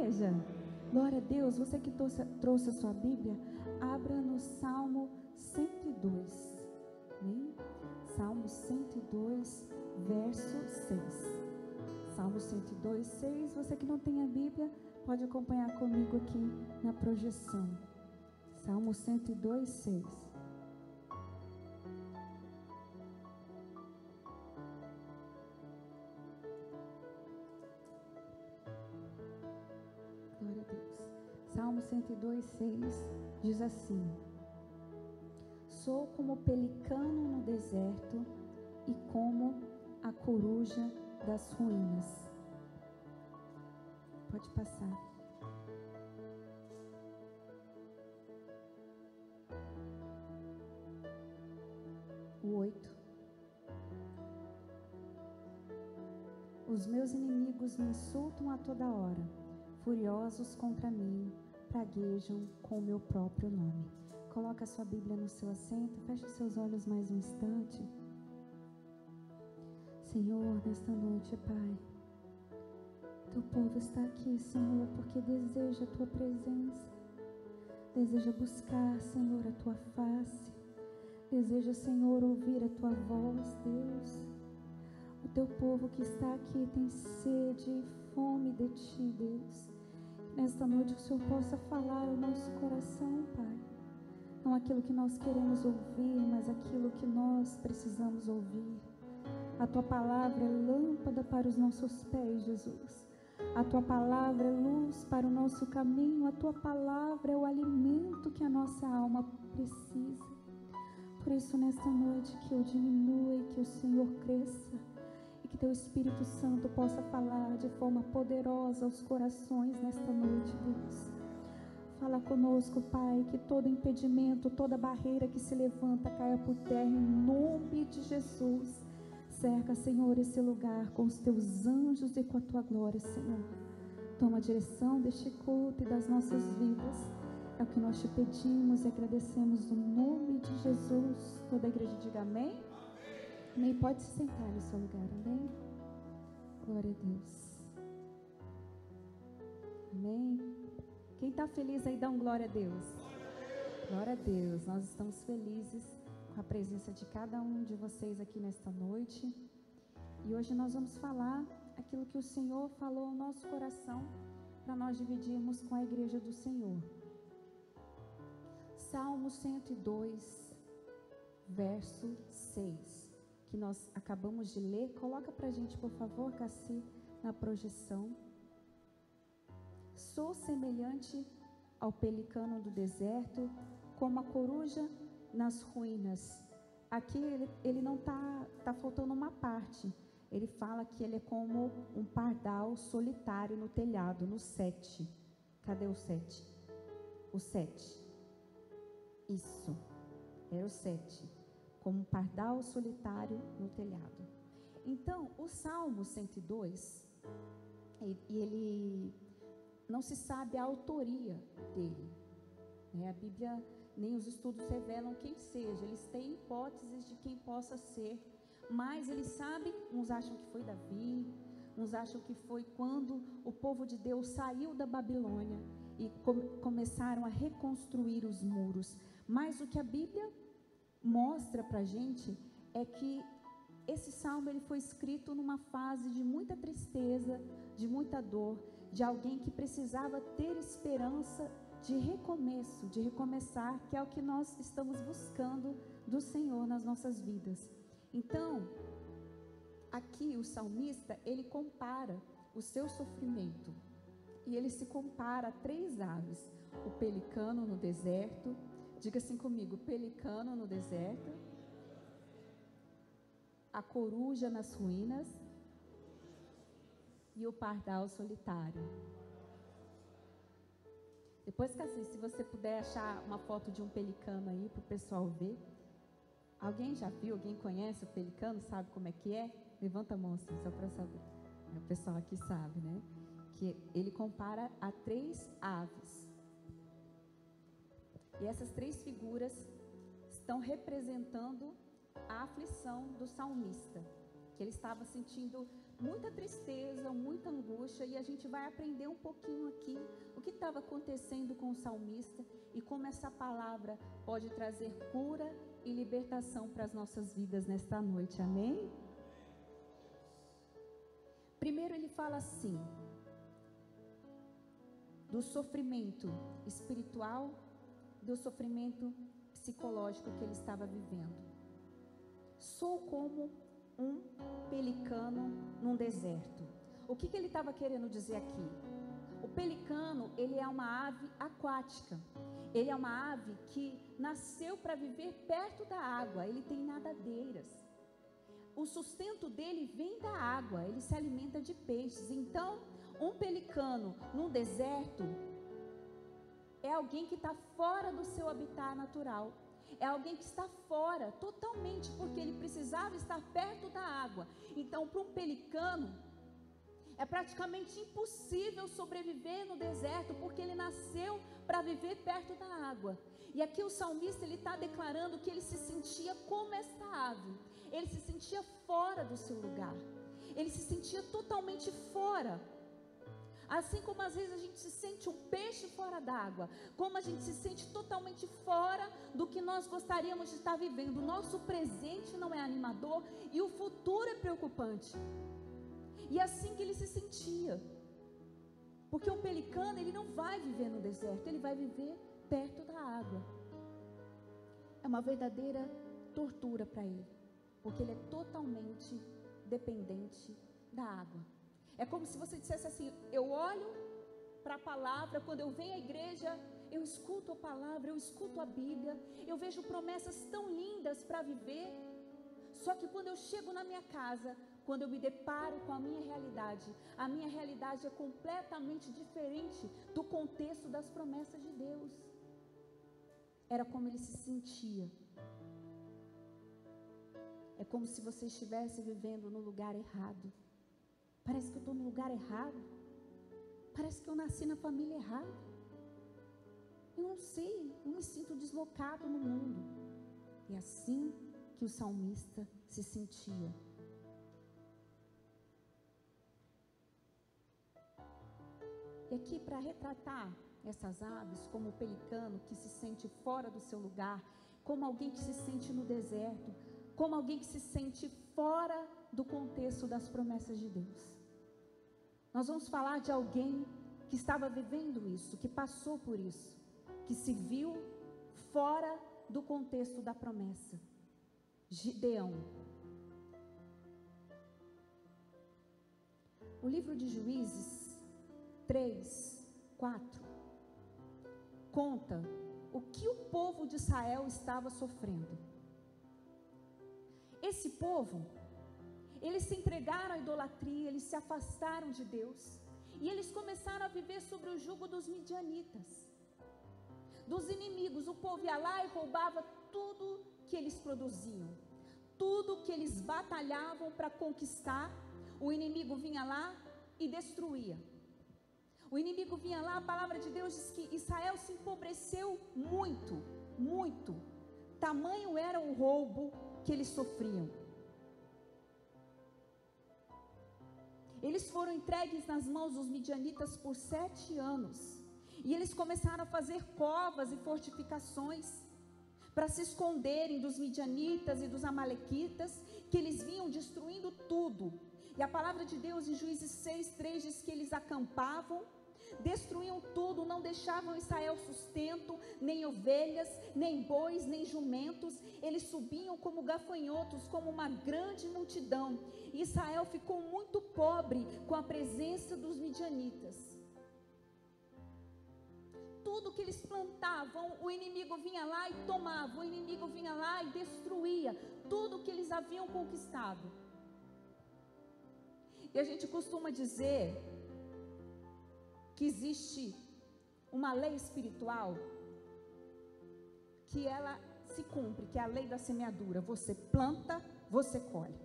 igreja? Glória a Deus. Você que trouxe a sua Bíblia, abra no Salmo 102. Amém? Salmo 102, verso 6. Salmo 102, 6. Você que não tem a Bíblia, pode acompanhar comigo aqui na projeção. Salmo 102, 6. Glória a Deus. Salmo 102, 6 diz assim: sou como o pelicano no deserto e como a coruja das ruínas. Pode passar. O 8. Os meus inimigos me insultam a toda hora, furiosos contra mim, praguejam com o meu próprio nome. Coloca a sua Bíblia no seu assento, feche os seus olhos mais um instante. Senhor, nesta noite, Pai, teu povo está aqui, Senhor, porque deseja a tua presença, deseja buscar, Senhor, a tua face, deseja, Senhor, ouvir a tua voz, Deus. O teu povo que está aqui tem sede e fome de ti, Deus. Nesta noite o Senhor possa falar ao nosso coração, Pai. Não aquilo que nós queremos ouvir, mas aquilo que nós precisamos ouvir. A tua palavra é lâmpada para os nossos pés, Jesus. A tua palavra é luz para o nosso caminho. A tua palavra é o alimento que a nossa alma precisa. Por isso, nesta noite, que eu diminua e que o Senhor cresça. E que teu Espírito Santo possa falar de forma poderosa aos corações nesta noite, Deus. Fala conosco, Pai, que todo impedimento, toda barreira que se levanta caia por terra em nome de Jesus. Cerca, Senhor, esse lugar com os teus anjos e com a tua glória, Senhor. Toma a direção deste culto e das nossas vidas. É o que nós te pedimos e agradecemos no nome de Jesus. Toda a igreja diga amém. Amém. Pode se sentar no seu lugar, amém? Glória a Deus. Amém. Quem está feliz aí, dá um glória a Deus. Glória a Deus. Nós estamos felizes com a presença de cada um de vocês aqui nesta noite. E hoje nós vamos falar aquilo que o Senhor falou ao nosso coração para nós dividirmos com a igreja do Senhor. Salmo 102, verso 6, que nós acabamos de ler. Coloca para a gente, por favor, Cassi, na projeção. Sou semelhante ao pelicano do deserto, como a coruja nas ruínas. Aqui ele não tá faltando uma parte. Ele fala que ele é como um pardal solitário no telhado, no 7. Cadê o 7? O 7. Isso. Era o 7. Como um pardal solitário no telhado. Então, o Salmo 102, ele não se sabe a autoria dele. A Bíblia, nem os estudos revelam quem seja. Eles têm hipóteses de quem possa ser, mas eles sabem, uns acham que foi Davi, uns acham que foi quando o povo de Deus saiu da Babilônia e começaram a reconstruir os muros. Mas o que a Bíblia mostra para a gente é que esse salmo ele foi escrito numa fase de muita tristeza, de muita dor, de alguém que precisava ter esperança de recomeço, de recomeçar, que é o que nós estamos buscando do Senhor nas nossas vidas. Então, aqui o salmista, ele compara o seu sofrimento, e ele se compara a 3 aves: o pelicano no deserto, diga assim comigo, pelicano no deserto, a coruja nas ruínas e o pardal solitário. Depois, Cassi, se você puder achar uma foto de um pelicano aí para o pessoal ver. Alguém já viu? Alguém conhece o pelicano? Sabe como é que é? Levanta a mão assim, só para saber. O pessoal aqui sabe, né? Que ele compara a 3 aves. E essas 3 figuras estão representando a aflição do salmista, que ele estava sentindo muita tristeza, muita angústia, e a gente vai aprender um pouquinho aqui o que estava acontecendo com o salmista e como essa palavra pode trazer cura e libertação para as nossas vidas nesta noite, amém? Primeiro ele fala assim, do sofrimento espiritual, do sofrimento psicológico que ele estava vivendo. Sou como um pelicano num deserto. O que ele estava querendo dizer aqui? O pelicano, ele é uma ave aquática. Ele é uma ave que nasceu para viver perto da água. Ele tem nadadeiras. O sustento dele vem da água. Ele se alimenta de peixes. Então, um pelicano num deserto é alguém que está fora do seu habitat natural. É alguém que está fora totalmente, porque ele precisava estar perto da água. Então, para um pelicano, é praticamente impossível sobreviver no deserto, porque ele nasceu para viver perto da água. E aqui o salmista, ele está declarando que ele se sentia como esta ave. Ele se sentia fora do seu lugar. Ele se sentia totalmente fora. Assim como às vezes a gente se sente um peixe fora d'água, como a gente se sente totalmente fora do que nós gostaríamos de estar vivendo. O nosso presente não é animador e o futuro é preocupante. E é assim que ele se sentia. Porque um pelicano, ele não vai viver no deserto, ele vai viver perto da água. É uma verdadeira tortura para ele, porque ele é totalmente dependente da água. É como se você dissesse assim, eu olho para a palavra, quando eu venho à igreja, eu escuto a palavra, eu escuto a Bíblia, eu vejo promessas tão lindas para viver, só que quando eu chego na minha casa, quando eu me deparo com a minha realidade é completamente diferente do contexto das promessas de Deus. Era como ele se sentia. É como se você estivesse vivendo no lugar errado. Parece que eu estou no lugar errado. Parece que eu nasci na família errada. Eu não sei, eu me sinto deslocado no mundo. É assim que o salmista se sentia. E aqui, para retratar essas aves, como o pelicano que se sente fora do seu lugar, como alguém que se sente no deserto, como alguém que se sente fora do contexto das promessas de Deus. Nós vamos falar de alguém que estava vivendo isso, que passou por isso, que se viu fora do contexto da promessa. Gideão. O livro de Juízes 3:4 conta o que o povo de Israel estava sofrendo. Esse povo, eles se entregaram à idolatria, eles se afastaram de Deus, e eles começaram a viver sobre o jugo dos midianitas, dos inimigos. O povo ia lá e roubava tudo que eles produziam, tudo que eles batalhavam para conquistar. O inimigo vinha lá e destruía. O inimigo vinha lá, a palavra de Deus diz que Israel se empobreceu muito, muito. Tamanho era o roubo que eles sofriam. Eles foram entregues nas mãos dos midianitas por 7 anos. E eles começaram a fazer covas e fortificações para se esconderem dos midianitas e dos amalequitas, que eles vinham destruindo tudo. E a palavra de Deus em Juízes 6:3 diz que eles acampavam, destruíam tudo, não deixavam Israel sustento, nem ovelhas, nem bois, nem jumentos. Eles subiam como gafanhotos, como uma grande multidão. E Israel ficou muito pobre com a presença dos midianitas. Tudo que eles plantavam, o inimigo vinha lá e tomava, o inimigo vinha lá e destruía tudo que eles haviam conquistado. E a gente costuma dizer que existe uma lei espiritual que ela se cumpre, que é a lei da semeadura. Você planta, você colhe.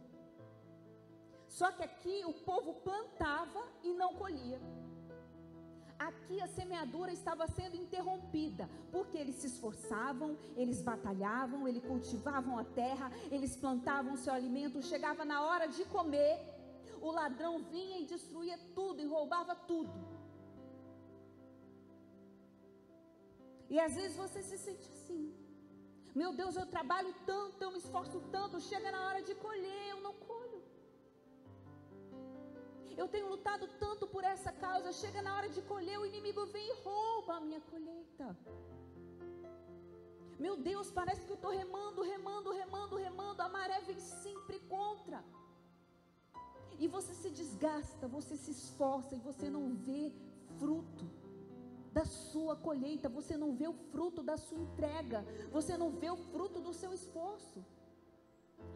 Só que aqui o povo plantava e não colhia. Aqui aqui a semeadura estava sendo interrompida, porque eles se esforçavam, eles batalhavam, eles cultivavam a terra, eles plantavam seu alimento, chegava na hora de comer, o ladrão vinha e destruía tudo e roubava tudo. E às vezes você se sente assim: meu Deus, eu trabalho tanto, eu me esforço tanto, chega na hora de colher, eu não colho. Eu tenho lutado tanto por essa causa, chega na hora de colher, o inimigo vem e rouba a minha colheita. Meu Deus, parece que eu estou remando, a maré vem sempre contra. E você se desgasta, você se esforça e você não vê fruto da sua colheita, você não vê o fruto da sua entrega, você não vê o fruto do seu esforço.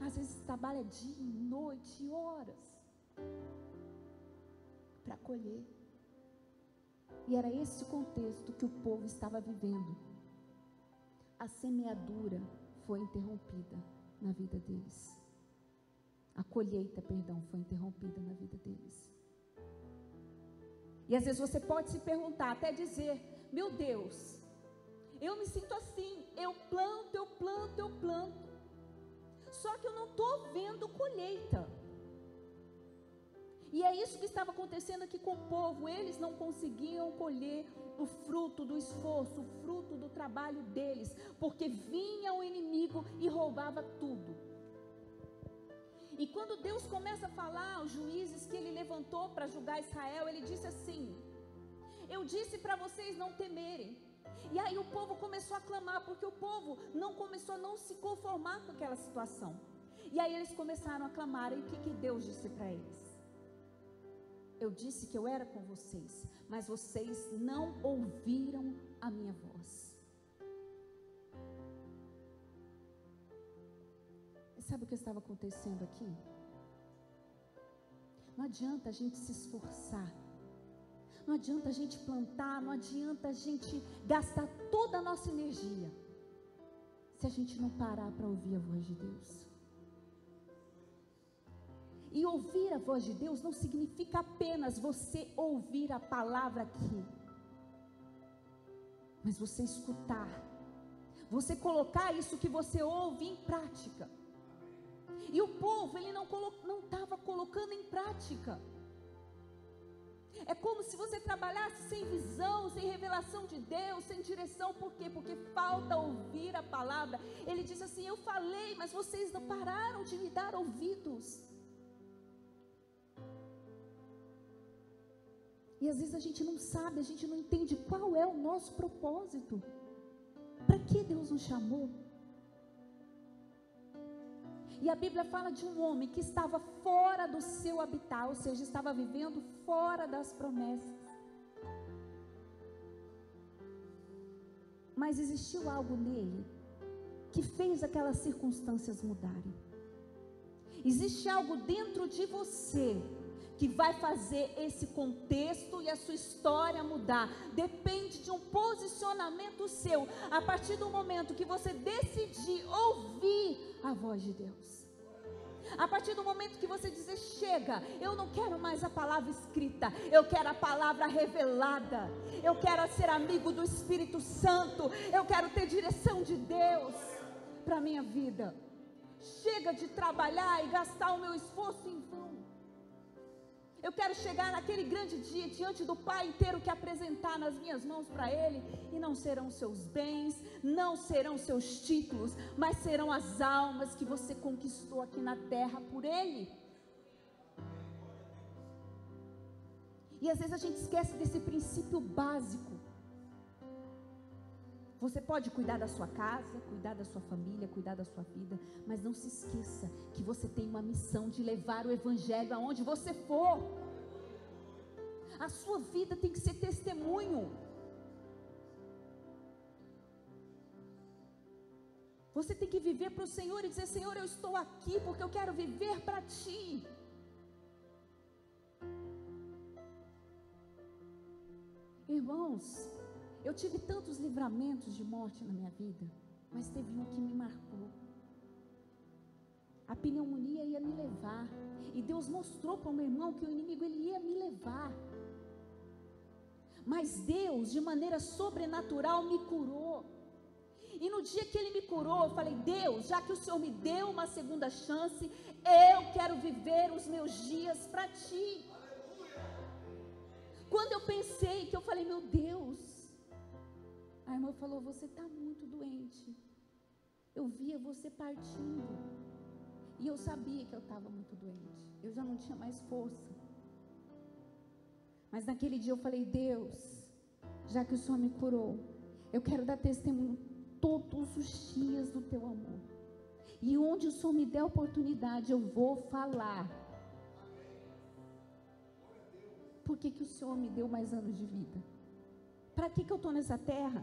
Às vezes trabalha dia e noite, horas, para colher. E era esse o contexto que o povo estava vivendo. A semeadura foi interrompida na vida deles. A colheita, foi interrompida na vida deles. E às vezes você pode se perguntar, até dizer: meu Deus, eu me sinto assim, eu planto, só que eu não estou vendo colheita. E é isso que estava acontecendo aqui com o povo. Eles não conseguiam colher o fruto do esforço, o fruto do trabalho deles, porque vinha o inimigo e roubava tudo. E quando Deus começa a falar aos juízes que ele levantou para julgar Israel, ele disse assim: eu disse para vocês não temerem. E aí o povo começou a clamar, porque o povo começou a não se conformar com aquela situação. E aí eles começaram a clamar. E o que Deus disse para eles? Eu disse que eu era com vocês, mas vocês não ouviram a minha voz. E sabe o que estava acontecendo aqui? Não adianta a gente se esforçar, não adianta a gente plantar, não adianta a gente gastar toda a nossa energia, se a gente não parar para ouvir a voz de Deus. E ouvir a voz de Deus não significa apenas você ouvir a palavra aqui, mas você escutar, você colocar isso que você ouve em prática. E o povo, ele não estava colocando em prática. É como se você trabalhasse sem visão, sem revelação de Deus, sem direção. Por quê? Porque falta ouvir a palavra. Ele disse assim: eu falei, mas vocês não pararam de me dar ouvidos. E às vezes a gente não sabe, a gente não entende qual é o nosso propósito. Para que Deus nos chamou? E a Bíblia fala de um homem que estava fora do seu habitat, ou seja, estava vivendo fora das promessas. Mas existiu algo nele que fez aquelas circunstâncias mudarem. Existe algo dentro de você que vai fazer esse contexto e a sua história mudar. Depende de um posicionamento seu. A partir do momento que você decidir ouvir a voz de Deus, a partir do momento que você dizer: chega, eu não quero mais a palavra escrita, eu quero a palavra revelada, eu quero ser amigo do Espírito Santo, eu quero ter direção de Deus para a minha vida. Chega de trabalhar e gastar o meu esforço em vão. Eu quero chegar naquele grande dia diante do Pai inteiro que apresentar nas minhas mãos para Ele, e não serão seus bens, não serão seus títulos, mas serão as almas que você conquistou aqui na terra por Ele. E às vezes a gente esquece desse princípio básico. Você pode cuidar da sua casa, cuidar da sua família, cuidar da sua vida, mas não se esqueça que você tem uma missão de levar o Evangelho aonde você for. A sua vida tem que ser testemunho. Você tem que viver para o Senhor e dizer: Senhor, eu estou aqui porque eu quero viver para Ti. Irmãos, eu tive tantos livramentos de morte na minha vida, mas teve um que me marcou. A pneumonia ia me levar, e Deus mostrou para o meu irmão que o inimigo ele ia me levar. Mas Deus, de maneira sobrenatural, me curou. E no dia que Ele me curou, eu falei: Deus, já que o Senhor me deu uma segunda chance, eu quero viver os meus dias para Ti. Quando eu pensei, que eu falei: meu Deus, a irmã falou: você está muito doente. Eu via você partindo. E eu sabia que eu estava muito doente. Eu já não tinha mais força. Mas naquele dia eu falei: Deus, já que o Senhor me curou, eu quero dar testemunho todos os dias do Teu amor. E onde o Senhor me der a oportunidade, eu vou falar. Por que que o Senhor me deu mais anos de vida? Para que eu estou nessa terra?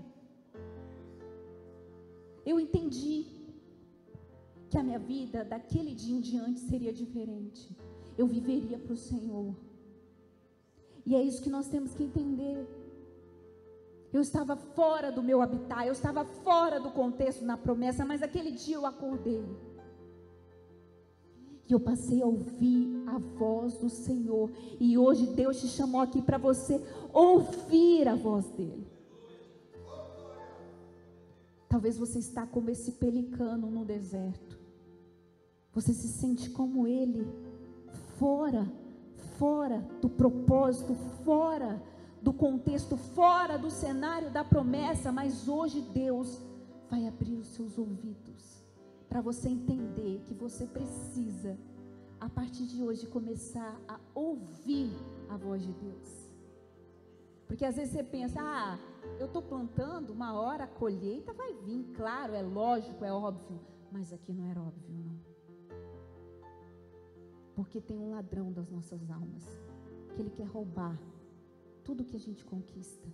Eu entendi que a minha vida daquele dia em diante seria diferente. Eu viveria para o Senhor. E é isso que nós temos que entender. Eu estava fora do meu habitat, eu estava fora do contexto na promessa, mas aquele dia eu acordei. E eu passei a ouvir a voz do Senhor. E hoje Deus te chamou aqui para você ouvir a voz dEle. Talvez você está como esse pelicano no deserto. Você se sente como ele, fora do propósito, fora do contexto, fora do cenário da promessa. Mas hoje Deus vai abrir os seus ouvidos para você entender que você precisa, a partir de hoje, começar a ouvir a voz de Deus. Porque às vezes você pensa: eu estou plantando, uma hora a colheita vai vir. Claro, é lógico, é óbvio. Mas aqui não era óbvio, não. Porque tem um ladrão das nossas almas, que ele quer roubar tudo que a gente conquista.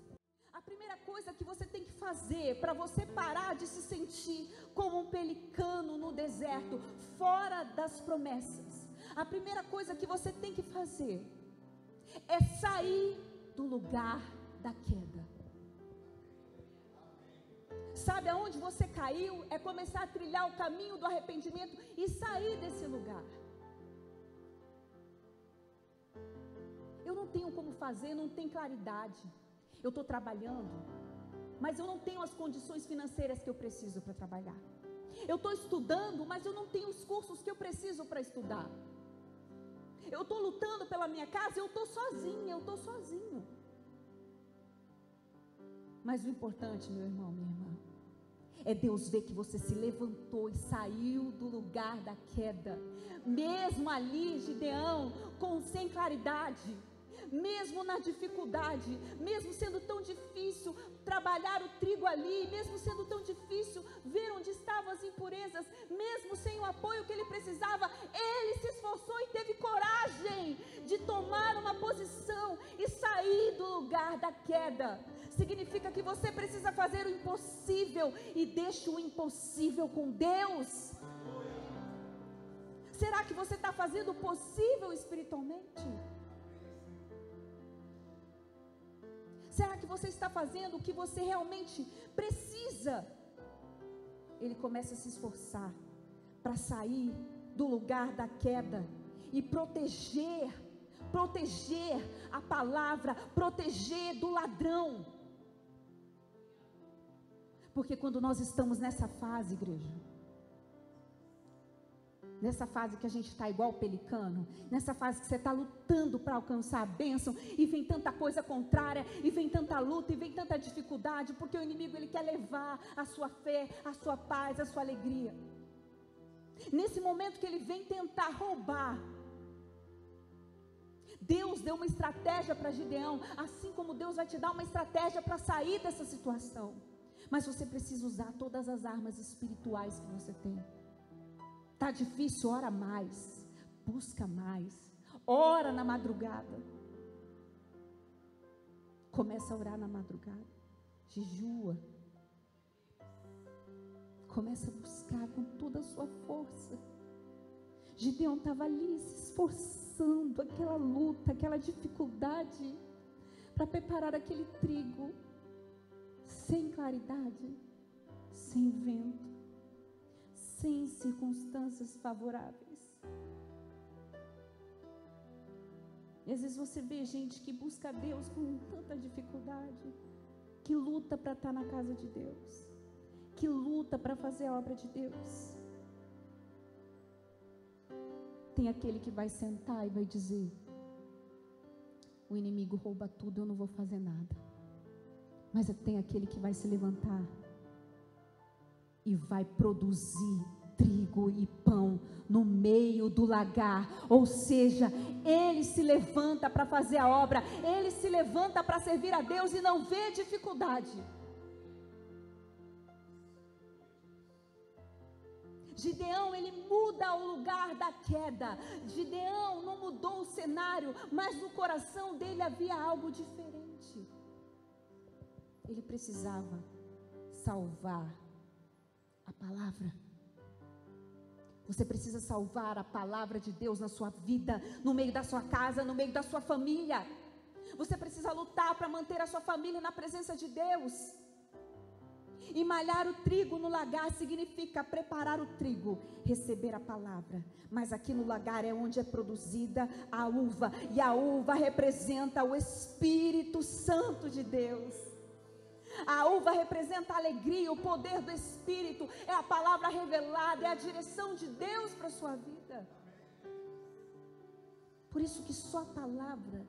A primeira coisa que você tem que fazer para você parar de se sentir como um pelicano no deserto, fora das promessas, a primeira coisa que você tem que fazer é sair do lugar da queda. Sabe aonde você caiu? É começar a trilhar o caminho do arrependimento e sair desse lugar. Eu não tenho como fazer, não tenho claridade. Eu estou trabalhando, mas eu não tenho as condições financeiras que eu preciso para trabalhar. Eu estou estudando, mas eu não tenho os cursos que eu preciso para estudar. Eu estou lutando pela minha casa, eu estou sozinha, eu estou sozinho. Mas o importante, meu irmão, minha irmã, é Deus ver que você se levantou e saiu do lugar da queda. Mesmo ali, Gideão, sem claridade, mesmo na dificuldade, mesmo sendo tão difícil trabalhar o trigo ali, mesmo sendo tão difícil ver onde estavam as impurezas, mesmo sem o apoio que ele precisava, ele se esforçou e teve coragem de tomar uma posição e sair do lugar da queda. Significa que você precisa fazer o impossível e deixa o impossível com Deus. Será que você está fazendo o possível espiritualmente? Será que você está fazendo o que você realmente precisa? Ele começa a se esforçar para sair do lugar da queda e proteger a palavra, proteger do ladrão. Porque quando nós estamos nessa fase, igreja, nessa fase que a gente está igual o pelicano, nessa fase que você está lutando para alcançar a bênção, e vem tanta coisa contrária, e vem tanta luta, e vem tanta dificuldade, porque o inimigo ele quer levar a sua fé, a sua paz, a sua alegria. Nesse momento que ele vem tentar roubar, Deus deu uma estratégia para Gideão, assim como Deus vai te dar uma estratégia para sair dessa situação. Mas você precisa usar todas as armas espirituais que você tem. Está difícil, ora mais, busca mais, ora na madrugada. Começa a orar na madrugada, jejua. Começa a buscar com toda a sua força. Gideão estava ali se esforçando, aquela luta, aquela dificuldade, para preparar aquele trigo, sem claridade, sem vento, sem circunstâncias favoráveis. E às vezes você vê gente que busca Deus com tanta dificuldade, que luta para estar na casa de Deus, que luta para fazer a obra de Deus. Tem aquele que vai sentar e vai dizer: o inimigo rouba tudo, eu não vou fazer nada. Mas tem aquele que vai se levantar e vai produzir trigo e pão no meio do lagar. Ou seja, ele se levanta para fazer a obra, ele se levanta para servir a Deus e não vê dificuldade. Gideão, ele muda o lugar da queda. Gideão não mudou o cenário, mas no coração dele havia algo diferente. Ele precisava salvar a palavra. Você precisa salvar a palavra de Deus na sua vida, no meio da sua casa, no meio da sua família. Você precisa lutar para manter a sua família na presença de Deus. E malhar o trigo no lagar significa preparar o trigo, receber a palavra. Mas aqui no lagar é onde é produzida a uva, e a uva representa o Espírito Santo de Deus. A uva representa a alegria, o poder do Espírito, é a palavra revelada, é a direção de Deus para a sua vida. Por isso que só a palavra,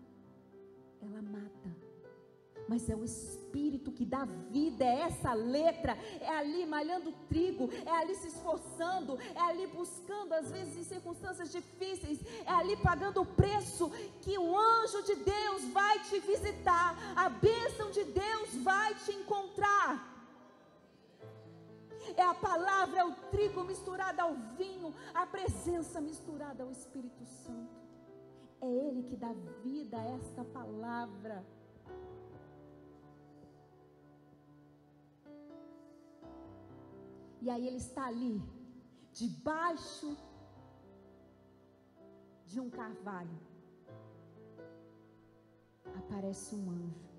ela mata. Mas é o Espírito que dá vida, é essa letra, é ali malhando trigo, é ali se esforçando, é ali buscando, às vezes em circunstâncias difíceis, é ali pagando o preço, que o anjo de Deus vai te visitar, a bênção de Deus vai te encontrar. É a palavra, é o trigo misturado ao vinho, a presença misturada ao Espírito Santo. É Ele que dá vida a esta palavra. E aí ele está ali, debaixo de um carvalho. Aparece um anjo.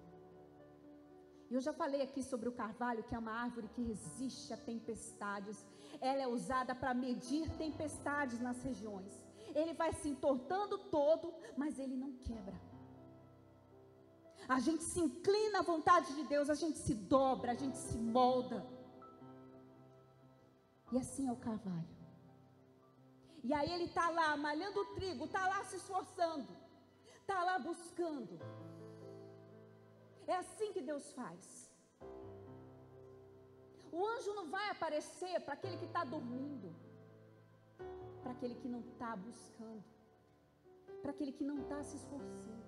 E eu já falei aqui sobre o carvalho, que é uma árvore que resiste a tempestades. Ela é usada para medir tempestades nas regiões. Ele vai se entortando todo, mas ele não quebra. A gente se inclina à vontade de Deus, a gente se dobra, a gente se molda. E assim é o carvalho. E aí ele está lá malhando o trigo, está lá se esforçando, está lá buscando. É assim que Deus faz. O anjo não vai aparecer para aquele que está dormindo, para aquele que não está buscando, para aquele que não está se esforçando,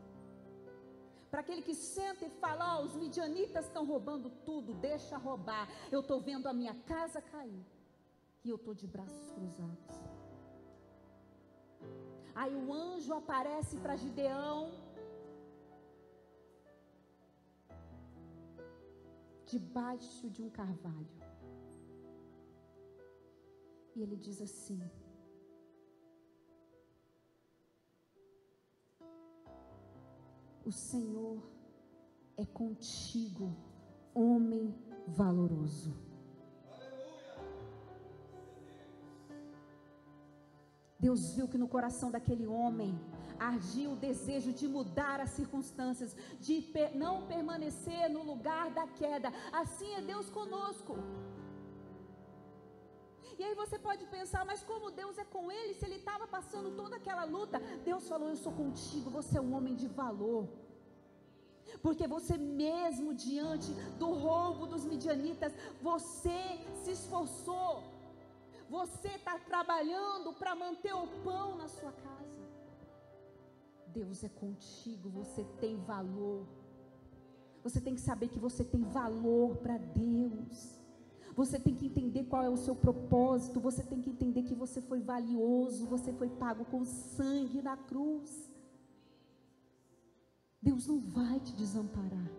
para aquele que senta e fala: os midianitas estão roubando tudo, deixa roubar, eu estou vendo a minha casa cair. E eu estou de braços cruzados. Aí o anjo aparece para Gideão, debaixo de um carvalho. E ele diz assim: o Senhor é contigo, homem valoroso. Deus viu que no coração daquele homem ardia o desejo de mudar as circunstâncias, de não permanecer no lugar da queda. Assim é Deus conosco. E aí você pode pensar: mas como Deus é com ele, se ele estava passando toda aquela luta? Deus falou: eu sou contigo, você é um homem de valor. Porque você mesmo diante do roubo dos midianitas, você se esforçou. Você está trabalhando para manter o pão na sua casa. Deus é contigo, você tem valor. Você tem que saber que você tem valor para Deus. Você tem que entender qual é o seu propósito. Você tem que entender que você foi valioso. Você foi pago com sangue na cruz. Deus não vai te desamparar.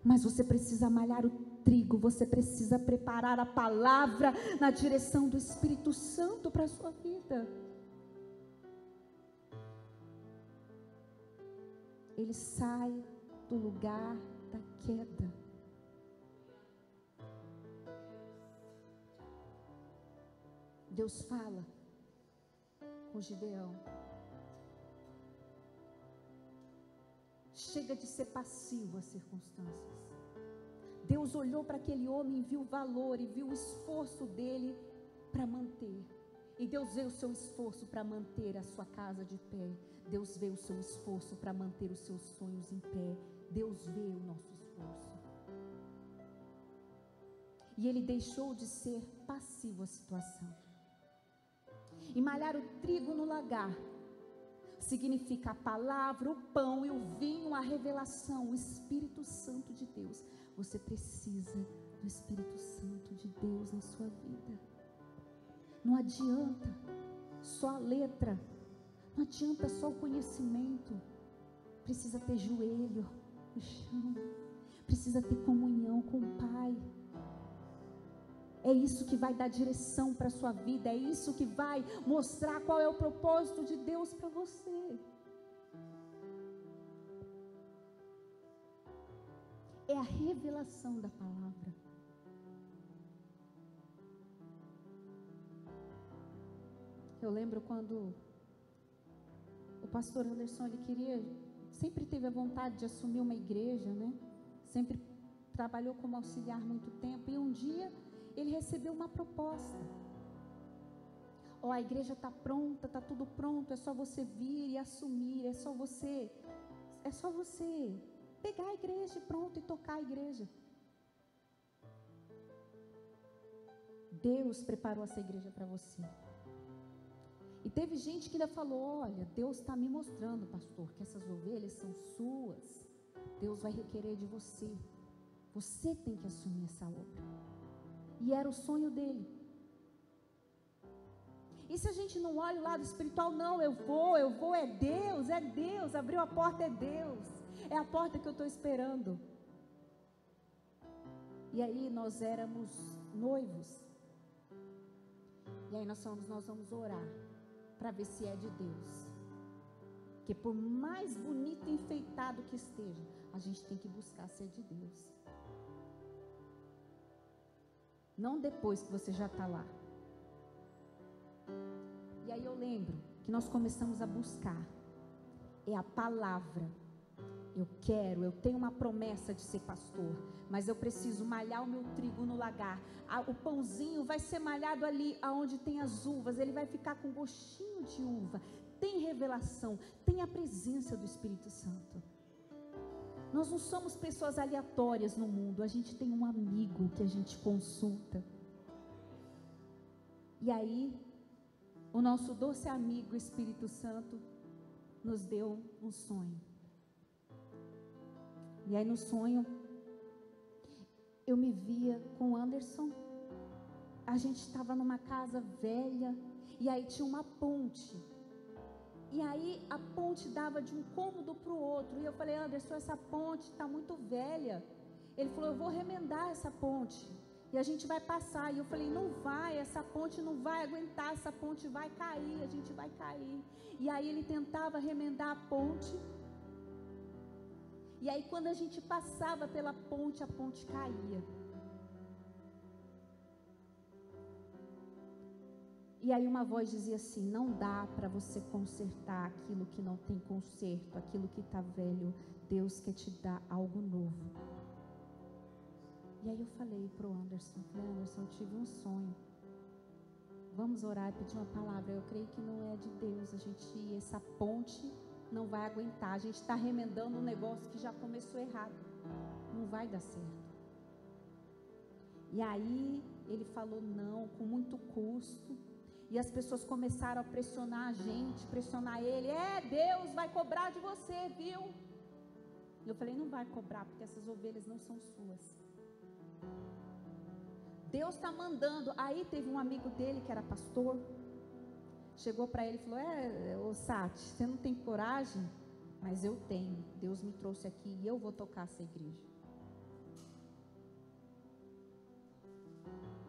Mas você precisa malhar o trigo, você precisa preparar a palavra na direção do Espírito Santo para a sua vida. Ele sai do lugar da queda. Deus fala com Gideão: Chega de ser passivo às circunstâncias. Deus olhou para aquele homem e viu o valor e viu o esforço dele para manter. E Deus vê o seu esforço para manter a sua casa de pé. Deus vê o seu esforço para manter os seus sonhos em pé. Deus vê o nosso esforço. E ele deixou de ser passivo à situação. E malhar o trigo no lagar significa a palavra, o pão e o vinho, a revelação, o Espírito Santo de Deus. Você precisa do Espírito Santo de Deus na sua vida. Não adianta só a letra, não adianta só o conhecimento. Precisa ter joelho no chão, precisa ter comunhão com o Pai. É isso que vai dar direção para a sua vida, é isso que vai mostrar qual é o propósito de Deus para você. É a revelação da palavra. Eu lembro quando o pastor Anderson, sempre teve a vontade de assumir uma igreja, né? Sempre trabalhou como auxiliar muito tempo, e um dia ele recebeu uma proposta. A igreja está pronta, está tudo pronto, é só você vir e assumir, é só você pegar a igreja e pronto, e tocar a igreja. Deus preparou essa igreja para você. E teve gente que ainda falou: olha, Deus está me mostrando, pastor, que essas ovelhas são suas. Deus vai requerer de você. Você tem que assumir essa obra. E era o sonho dele. E se a gente não olha o lado espiritual, não, eu vou, é Deus, abriu a porta, é Deus, é a porta que eu estou esperando. E aí nós éramos noivos, e aí nós vamos orar, para ver se é de Deus, porque por mais bonito e enfeitado que esteja, a gente tem que buscar se é de Deus. Não depois que você já está lá. E aí eu lembro que nós começamos a buscar. É a palavra. Eu tenho uma promessa de ser pastor, mas eu preciso malhar o meu trigo no lagar. O pãozinho vai ser malhado ali aonde tem as uvas, ele vai ficar com gostinho de uva. Tem revelação, tem a presença do Espírito Santo. Nós não somos pessoas aleatórias no mundo, a gente tem um amigo que a gente consulta. E aí, o nosso doce amigo Espírito Santo nos deu um sonho. E aí no sonho, eu me via com o Anderson. A gente estava numa casa velha, e aí tinha uma ponte. E aí a ponte dava de um cômodo para o outro. E eu falei: Anderson, essa ponte está muito velha. Ele falou: eu vou remendar essa ponte, e a gente vai passar. E eu falei: não vai, essa ponte não vai aguentar, essa ponte vai cair, a gente vai cair. E aí ele tentava remendar a ponte. E aí quando a gente passava pela ponte, a ponte caía. E aí uma voz dizia assim: não dá para você consertar aquilo que não tem conserto, aquilo que está velho. Deus quer te dar algo novo. E aí eu falei para o Anderson: Anderson, eu tive um sonho. Vamos orar e pedir uma palavra. Eu creio que não é de Deus. Essa ponte não vai aguentar. A gente está remendando um negócio que já começou errado. Não vai dar certo. E aí ele falou não, com muito custo. E as pessoas começaram a pressionar a gente, pressionar ele. Deus vai cobrar de você, viu? Eu falei: não vai cobrar, porque essas ovelhas não são suas. Deus está mandando. Aí teve um amigo dele que era pastor. Chegou para ele e falou: ô Sati, você não tem coragem? Mas eu tenho. Deus me trouxe aqui e eu vou tocar essa igreja.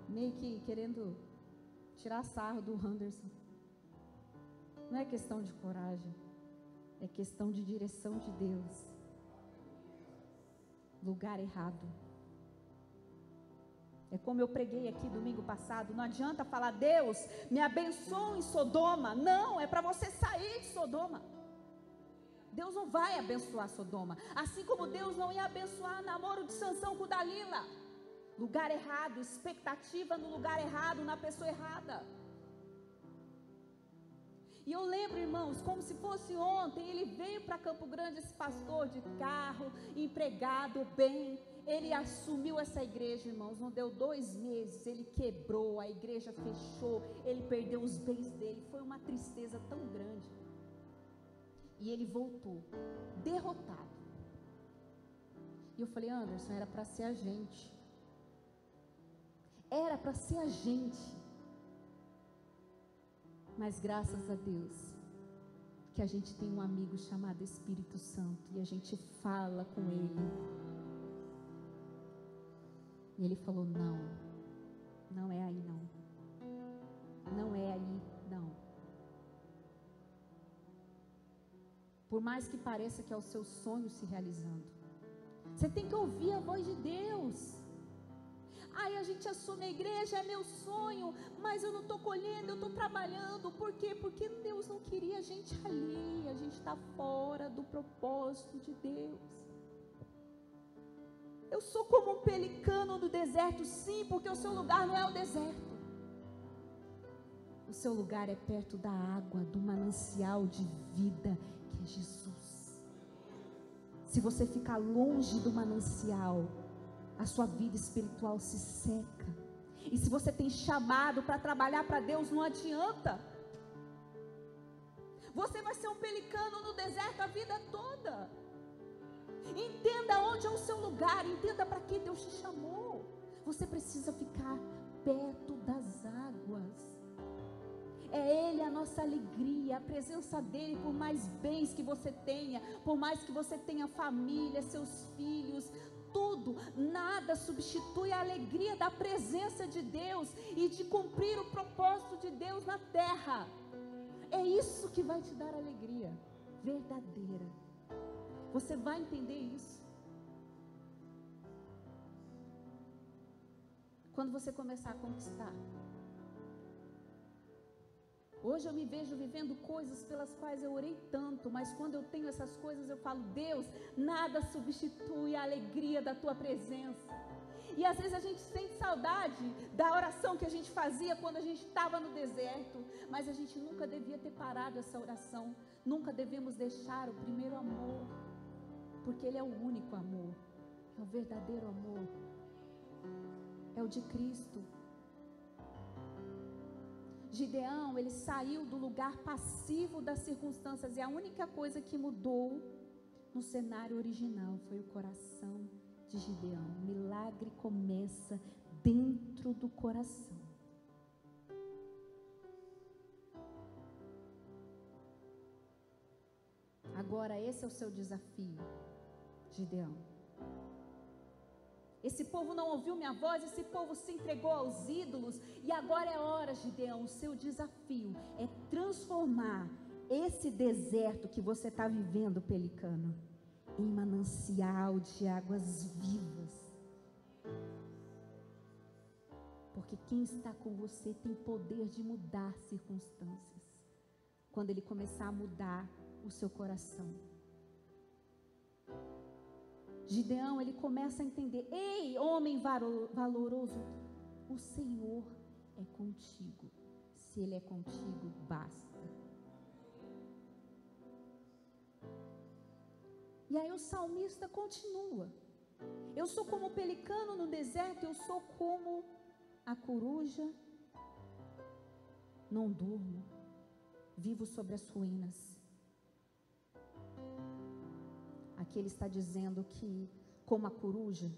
Meio que querendo tirar sarro do Anderson. Não é questão de coragem, é questão de direção de Deus. Lugar errado. É como eu preguei aqui domingo passado. Não adianta falar: Deus me abençoe em Sodoma. Não, é para você sair de Sodoma. Deus não vai abençoar Sodoma, assim como Deus não ia abençoar o namoro de Sansão com Dalila. Lugar errado, expectativa no lugar errado, na pessoa errada. E eu lembro, irmãos, como se fosse ontem, ele veio para Campo Grande, esse pastor de carro, empregado, bem. Ele assumiu essa igreja, irmãos, não deu 2 meses, ele quebrou, a igreja fechou, ele perdeu os bens dele, foi uma tristeza tão grande. E ele voltou, derrotado. E eu falei, Anderson, era para ser a gente. Era para ser a gente. Mas graças a Deus, que a gente tem um amigo chamado Espírito Santo, e a gente fala com ele. E ele falou, não é aí não. Não é aí não. Por mais que pareça que é o seu sonho se realizando, você tem que ouvir a voz de Deus. Aí a gente assume a igreja, é meu sonho, mas eu não estou colhendo, eu estou trabalhando. Por quê? Porque Deus não queria a gente ali, a gente está fora do propósito de Deus. Eu sou como um pelicano no deserto, sim, porque o seu lugar não é o deserto. O seu lugar é perto da água, do manancial de vida, que é Jesus. Se você ficar longe do manancial, a sua vida espiritual se seca. E se você tem chamado para trabalhar para Deus, não adianta. Você vai ser um pelicano no deserto a vida toda. Entenda onde é o seu lugar, entenda para que Deus te chamou. Você precisa ficar perto das águas. É Ele a nossa alegria, a presença dEle, por mais bens que você tenha, por mais que você tenha família, seus filhos, tudo, nada substitui a alegria da presença de Deus e de cumprir o propósito de Deus na terra. É isso que vai te dar alegria verdadeira. Você vai entender isso quando você começar a conquistar. Hoje eu me vejo vivendo coisas pelas quais eu orei tanto, mas quando eu tenho essas coisas eu falo, Deus, nada substitui a alegria da tua presença. E às vezes a gente sente saudade da oração que a gente fazia quando a gente estava no deserto, mas a gente nunca devia ter parado essa oração, nunca devemos deixar o primeiro amor, porque Ele é o único amor, é o verdadeiro amor, é o de Cristo. Gideão, ele saiu do lugar passivo das circunstâncias, e a única coisa que mudou no cenário original foi o coração de Gideão. O milagre começa dentro do coração. Agora esse é o seu desafio, Gideão. Esse povo não ouviu minha voz, esse povo se entregou aos ídolos, e agora é hora, Gideão, o seu desafio é transformar esse deserto que você está vivendo, pelicano, em manancial de águas vivas. Porque quem está com você tem poder de mudar circunstâncias, quando ele começar a mudar o seu coração. Gideão, ele começa a entender, ei, homem valoroso, o Senhor é contigo. Se Ele é contigo, basta. E aí o salmista continua, eu sou como o pelicano no deserto, eu sou como a coruja, não durmo, vivo sobre as ruínas. Aqui ele está dizendo que, como a coruja,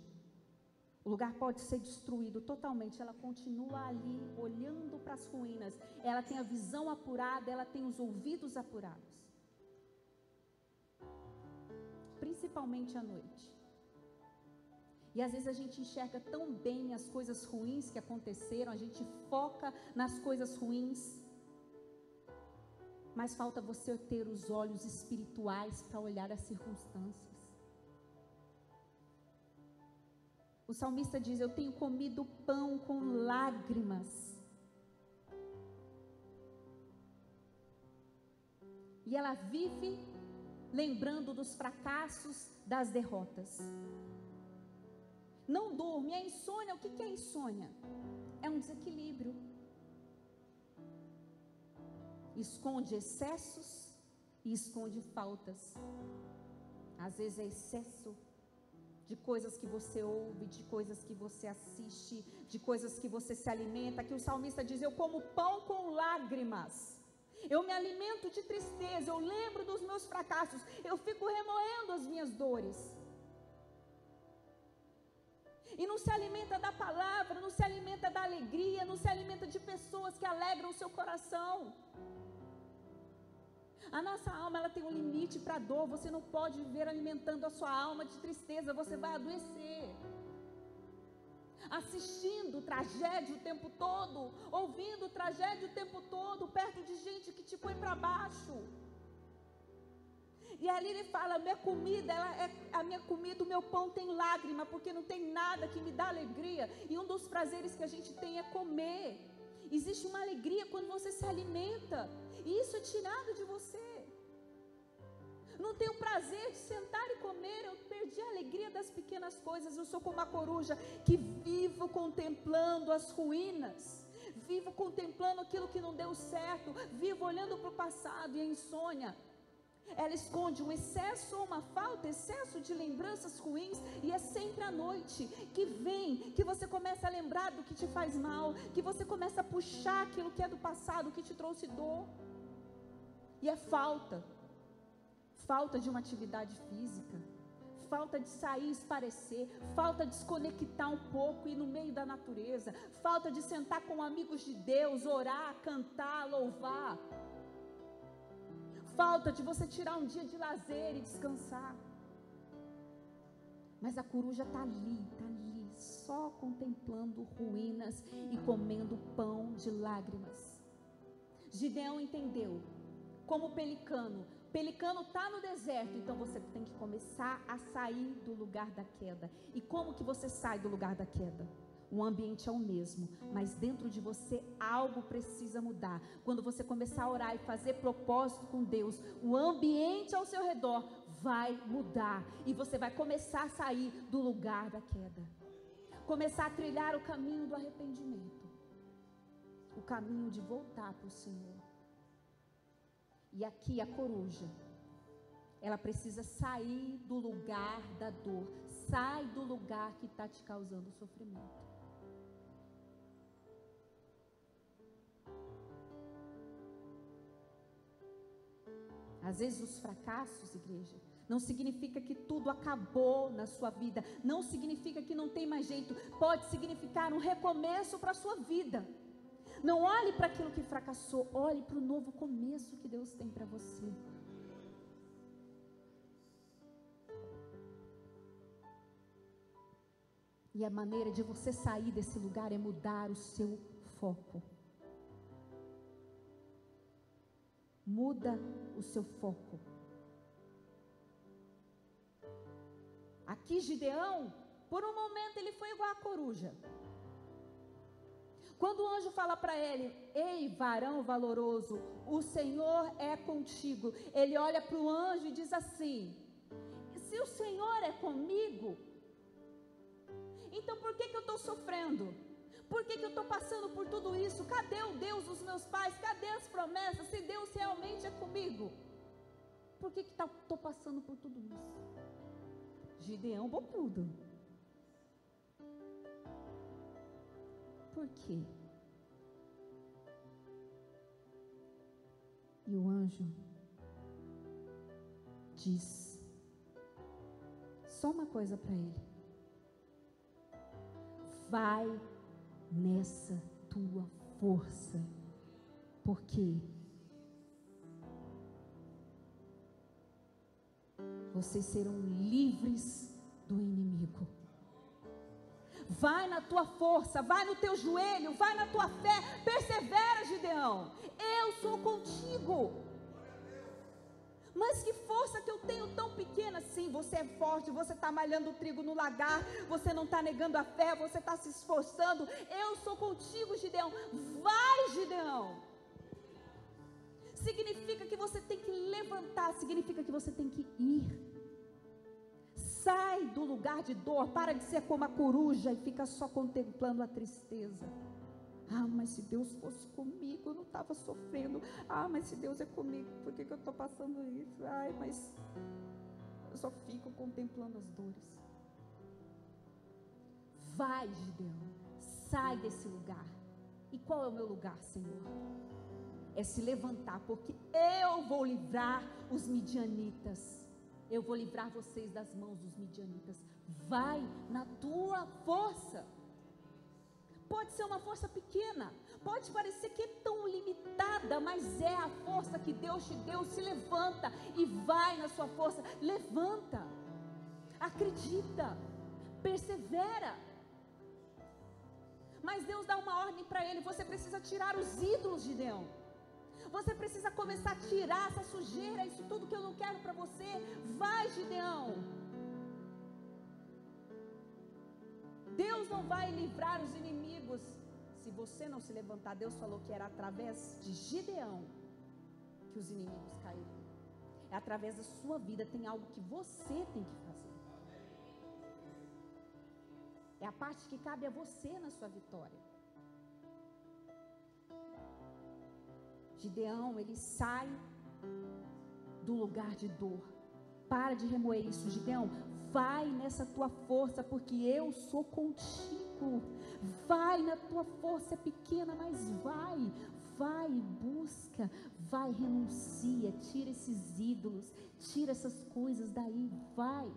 o lugar pode ser destruído totalmente, ela continua ali, olhando para as ruínas, ela tem a visão apurada, ela tem os ouvidos apurados, principalmente à noite. E às vezes a gente enxerga tão bem as coisas ruins que aconteceram, a gente foca nas coisas ruins, mas falta você ter os olhos espirituais para olhar as circunstâncias. O salmista diz, eu tenho comido pão com lágrimas. E ela vive lembrando dos fracassos, das derrotas. Não dorme. A insônia, o que é insônia? É um desequilíbrio. Esconde excessos e esconde faltas. Às vezes é excesso de coisas que você ouve, de coisas que você assiste, de coisas que você se alimenta. Aqui o salmista diz: eu como pão com lágrimas, eu me alimento de tristeza, eu lembro dos meus fracassos, eu fico remoendo as minhas dores. E não se alimenta da palavra, não se alimenta da alegria, não se alimenta de pessoas que alegram o seu coração. A nossa alma, ela tem um limite para a dor. Você não pode viver alimentando a sua alma de tristeza, você vai adoecer. Assistindo tragédia o tempo todo, ouvindo tragédia o tempo todo, perto de gente que te põe para baixo. E ali ele fala: minha comida, a minha comida, o meu pão tem lágrima, porque não tem nada que me dá alegria. E um dos prazeres que a gente tem é comer. Existe uma alegria quando você se alimenta, e isso é tirado de você. Não tenho prazer de sentar e comer, eu perdi a alegria das pequenas coisas. Eu sou como a coruja que vivo contemplando as ruínas, vivo contemplando aquilo que não deu certo, vivo olhando para o passado. E a insônia, ela esconde um excesso ou uma falta, excesso de lembranças ruins, e é sempre à noite que vem, que você começa a lembrar do que te faz mal, que você começa a puxar aquilo que é do passado, que te trouxe dor. E é falta de uma atividade física, falta de sair, esparecer, falta de desconectar um pouco e ir no meio da natureza, falta de sentar com amigos de Deus, orar, cantar, louvar, falta de você tirar um dia de lazer e descansar. Mas a coruja está ali, só contemplando ruínas e comendo pão de lágrimas. Gideão entendeu, como pelicano está no deserto, então você tem que começar a sair do lugar da queda. E como que você sai do lugar da queda? O ambiente é o mesmo, mas dentro de você algo precisa mudar. Quando você começar a orar e fazer propósito com Deus, o ambiente ao seu redor vai mudar, e você vai começar a sair do lugar da queda, começar a trilhar o caminho do arrependimento, o caminho de voltar para o Senhor. E aqui a coruja, ela precisa sair do lugar da dor. Sai do lugar que está te causando sofrimento. Às vezes os fracassos, igreja, não significa que tudo acabou na sua vida. Não significa que não tem mais jeito. Pode significar um recomeço para a sua vida. Não olhe para aquilo que fracassou, olhe para o novo começo que Deus tem para você. E a maneira de você sair desse lugar é mudar o seu foco. Muda o seu foco. Aqui Gideão, por um momento ele foi igual a coruja. Quando o anjo fala para ele: ei, varão valoroso, o Senhor é contigo. Ele olha para o anjo e diz assim: se o Senhor é comigo, então por que eu estou sofrendo? Por que eu estou passando por tudo isso? Cadê o Deus dos meus pais? Cadê as promessas? Se Deus realmente é comigo, por que estou passando por tudo isso? Gideão bocudo. Por quê? E o anjo diz só uma coisa para ele: vai nessa tua força, porque vocês serão livres do inimigo. Vai na tua força, vai no teu joelho, vai na tua fé, persevera, Gideão, eu sou contigo. Mas que força que eu tenho tão pequena? Sim, você é forte, você está malhando o trigo no lagar, você não está negando a fé, você está se esforçando. Eu sou contigo, Gideão. Vai, Gideão. significa que você tem que levantar, significa que você tem que ir. Sai do lugar de dor, para de ser como a coruja e fica só contemplando a tristeza. Ah, mas se Deus fosse comigo, eu não estava sofrendo. Ah, mas se Deus é comigo, por que eu estou passando isso? Ai, mas eu só fico contemplando as dores. Vai, Gideão, sai desse lugar. E qual é o meu lugar, Senhor? É se levantar, porque eu vou livrar os midianitas. Eu vou livrar vocês das mãos dos midianitas. Vai na tua força. Pode ser uma força pequena, pode parecer que é tão limitada, mas é a força que Deus te deu. Se levanta e vai na sua força. Levanta, acredita, persevera. Mas Deus dá uma ordem para ele: você precisa tirar os ídolos, Gideão. Você precisa começar a tirar essa sujeira, isso tudo que eu não quero para você. Vai, Gideão. Deus não vai livrar os inimigos se você não se levantar. Deus falou que era através de Gideão que os inimigos caíram. É através da sua vida. Tem algo que você tem que fazer. É a parte que cabe a você na sua vitória. Gideão, ele sai do lugar de dor. Para de remoer isso, Gideão. Vai nessa tua força, porque eu sou contigo. Vai na tua força, é pequena, mas vai. Vai e busca. Vai, renuncia. Tira esses ídolos. Tira essas coisas daí. Vai.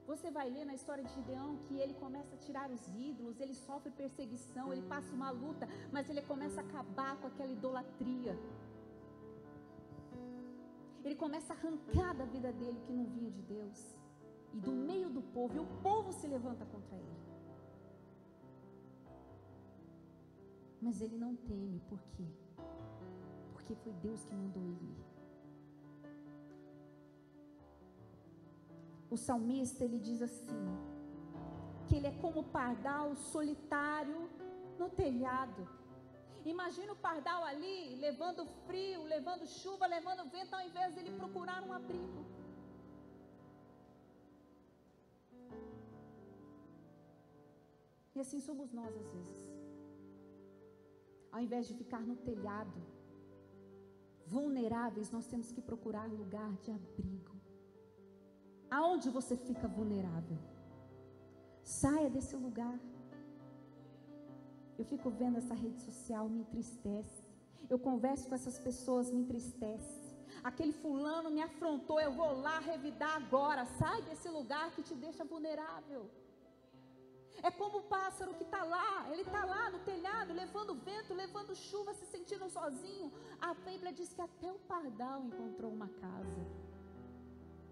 Você vai ler na história de Gideão que ele começa a tirar os ídolos, ele sofre perseguição, ele passa uma luta, mas ele começa a acabar com aquela idolatria. Ele começa a arrancar da vida dele o que não vinha de Deus. E do meio do povo, e o povo se levanta contra ele. Mas ele não teme, por quê? Porque foi Deus que mandou ele ir. O salmista, ele diz assim, que ele é como o pardal solitário no telhado. Imagina o pardal ali, levando frio, levando chuva, levando vento, ao invés dele procurar um abrigo. E assim somos nós às vezes. Ao invés de ficar no telhado, vulneráveis, nós temos que procurar lugar de abrigo. Aonde você fica vulnerável? Saia desse lugar. Eu fico vendo essa rede social, me entristece. Eu converso com essas pessoas, me entristece. Aquele fulano me afrontou, eu vou lá revidar agora. Sai desse lugar que te deixa vulnerável. É como o pássaro que está lá, ele está lá no telhado, levando vento, levando chuva, se sentindo sozinho. A Bíblia diz que até o pardal encontrou uma casa.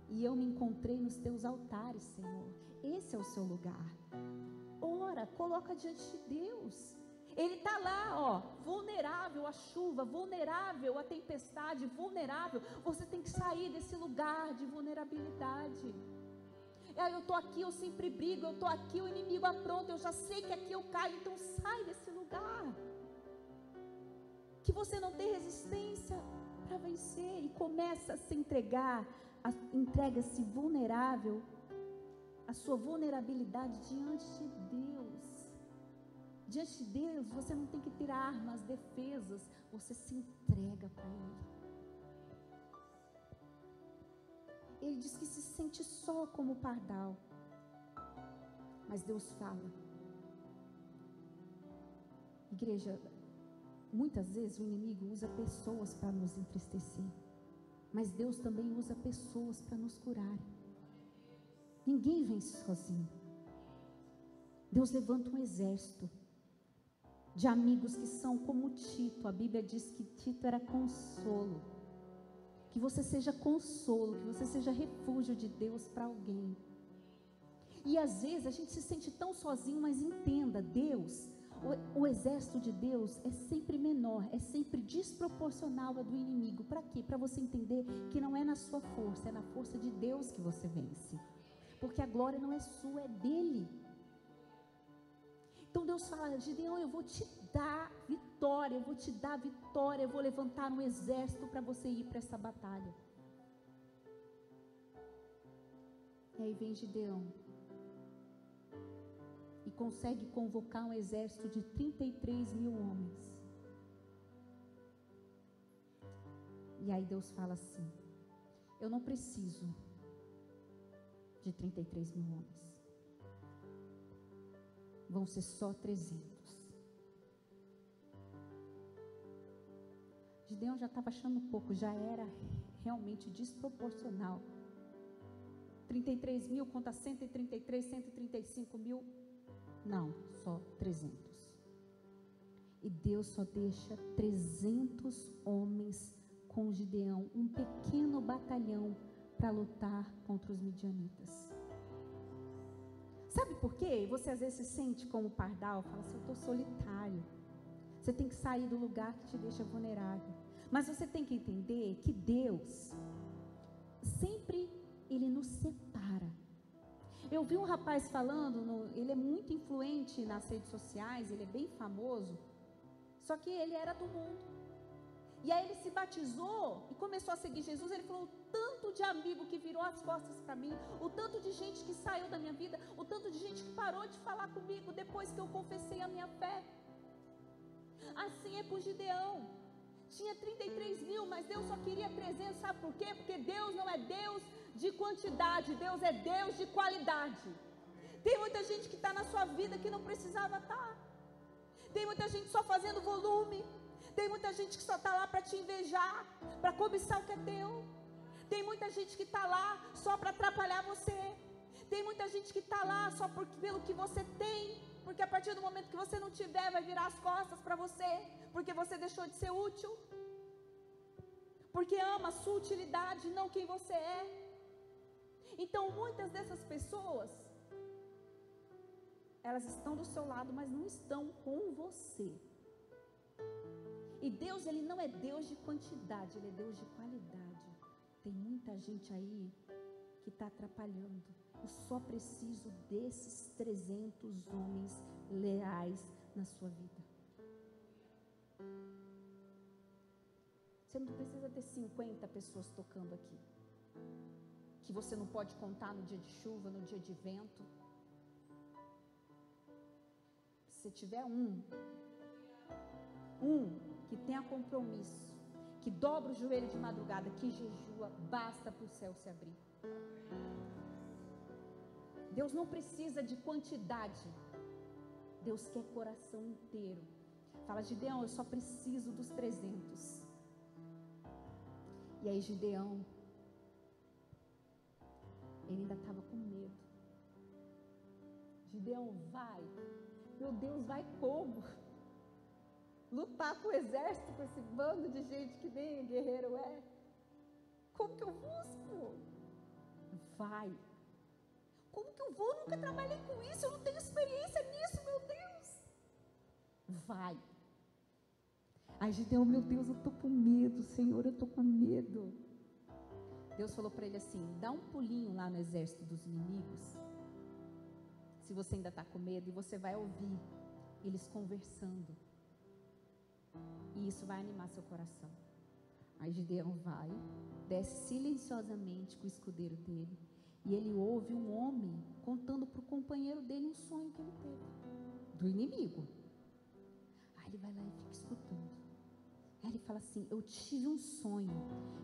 E eu me encontrei nos teus altares, Senhor. Esse é o seu lugar. Ora, coloca diante de Deus. Ele está lá, ó, vulnerável à chuva, vulnerável à tempestade, vulnerável. Você tem que sair desse lugar de vulnerabilidade. Eu estou aqui, eu sempre brigo, eu estou aqui, o inimigo apronta, eu já sei que aqui eu caio, então sai desse lugar. Que você não tem resistência para vencer e começa a se entregar, entrega-se vulnerável, a sua vulnerabilidade diante de Deus. Diante de Deus, você não tem que ter armas, defesas, você se entrega para Ele. Ele diz que se sente só como o pardal. Mas Deus fala. Igreja, muitas vezes o inimigo usa pessoas para nos entristecer. Mas Deus também usa pessoas para nos curar. Ninguém vence sozinho. Deus levanta um exército de amigos que são como Tito. A Bíblia diz que Tito era consolo. Que você seja consolo, que você seja refúgio de Deus para alguém. E às vezes a gente se sente tão sozinho, mas entenda, Deus, o exército de Deus é sempre menor, é sempre desproporcional ao do inimigo. Para quê? Para você entender que não é na sua força, é na força de Deus que você vence. Porque a glória não é sua, é dele. Então Deus fala: Gideão, eu vou te dar vitória, eu vou levantar um exército para você ir para essa batalha. E aí vem Gideão e consegue convocar um exército de 33 mil homens. E aí Deus fala assim: eu não preciso de 33 mil homens, vão ser só 300. Gideão já estava achando pouco, já era realmente desproporcional. 33 mil contra 133, 135 mil, não, só 300. E Deus só deixa 300 homens com Gideão, um pequeno batalhão para lutar contra os midianitas. Sabe por quê? Você às vezes se sente como pardal, fala assim: eu estou solitário. Você tem que sair do lugar que te deixa vulnerável. Mas você tem que entender que Deus sempre Ele nos separa. Eu vi um rapaz falando, ele é muito influente nas redes sociais, ele é bem famoso, só que ele era do mundo. E aí ele se batizou e começou a seguir Jesus. Ele falou: o tanto de amigo que virou as costas para mim, o tanto de gente que saiu da minha vida, o tanto de gente que parou de falar comigo depois que eu confessei a minha fé. Assim é com Gideão. Tinha 33 mil, mas Deus só queria 300. Sabe por quê? Porque Deus não é Deus de quantidade, Deus é Deus de qualidade. Tem muita gente que está na sua vida que não precisava estar. Tem muita gente só fazendo volume. Tem muita gente que só está lá para te invejar, para cobiçar o que é teu. Tem muita gente que está lá só para atrapalhar você. Tem muita gente que está lá só pelo que você tem, porque a partir do momento que você não tiver, vai virar as costas para você, porque você deixou de ser útil, porque ama a sua utilidade, não quem você é. Então muitas dessas pessoas, elas estão do seu lado, mas não estão com você. E Deus, Ele não é Deus de quantidade, Ele é Deus de qualidade. Tem muita gente aí que está atrapalhando. Eu só preciso desses 300 homens leais na sua vida. Você não precisa ter 50 pessoas tocando aqui, que você não pode contar no dia de chuva, no dia de vento. Se tiver um que tenha compromisso, que dobra o joelho de madrugada, que jejua, basta para o céu se abrir. Deus não precisa de quantidade, Deus quer coração inteiro. Fala: Gideão, eu só preciso dos 300. E aí Gideão, ele ainda estava com medo. Gideão, vai. Meu Deus, vai como? Lutar com o exército, com esse bando de gente que nem guerreiro é? Como que eu busco? Vai. Como que eu vou? Eu nunca trabalhei com isso, eu não tenho experiência nisso, meu Deus. Vai. Aí Gideão: meu Deus, eu estou com medo, Senhor, eu estou com medo. Deus falou para ele assim: dá um pulinho lá no exército dos inimigos, se você ainda está com medo, e você vai ouvir eles conversando. E isso vai animar seu coração. Aí Gideão vai, desce silenciosamente com o escudeiro dele, e ele ouve um homem contando para o companheiro dele um sonho que ele teve, do inimigo. Aí ele vai lá e fica escutando. Aí ele fala assim: eu tive um sonho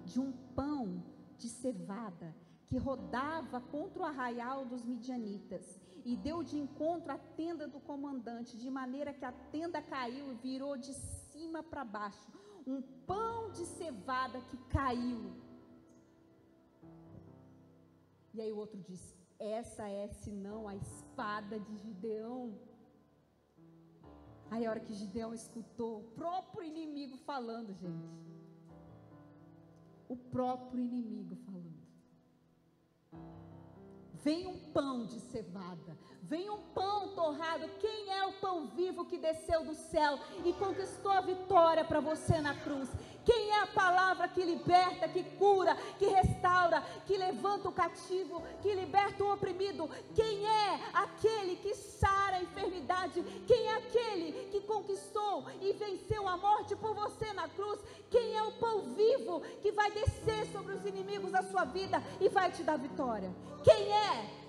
de um pão de cevada que rodava contra o arraial dos midianitas, e deu de encontro à tenda do comandante, de maneira que a tenda caiu e virou de cima para baixo. Um pão de cevada que caiu. E aí o outro disse: essa é senão a espada de Gideão. Aí a hora que Gideão escutou, o próprio inimigo falando, gente. O próprio inimigo falando. Vem um pão de cevada, vem um pão torrado. Quem é o pão vivo que desceu do céu e conquistou a vitória para você na cruz? Quem é a palavra que liberta, que cura, que restaura, que levanta o cativo, que liberta o oprimido? Quem é aquele que sara a enfermidade verdade? Quem é aquele que conquistou e venceu a morte por você na cruz? Quem é o pão vivo que vai descer sobre os inimigos da sua vida e vai te dar vitória? Quem é?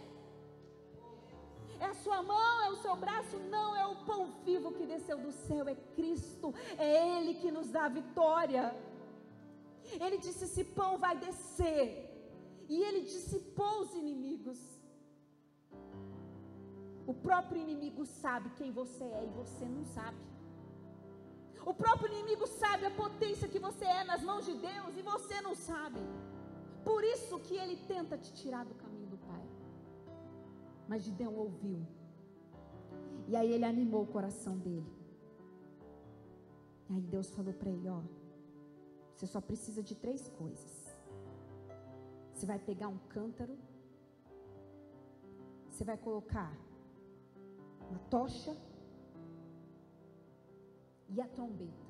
É a sua mão, é o seu braço? Não, é o pão vivo que desceu do céu, é Cristo, é Ele que nos dá a vitória. Ele disse: esse pão vai descer, e Ele dissipou os inimigos. O próprio inimigo sabe quem você é e você não sabe. O próprio inimigo sabe a potência que você é nas mãos de Deus e você não sabe. Por isso que ele tenta te tirar do caminho do Pai. Mas Gideão ouviu. E aí ele animou o coração dele. E aí Deus falou para ele: ó, você só precisa de 3 coisas. Você vai pegar um cântaro, você vai colocar uma tocha e a trombeta.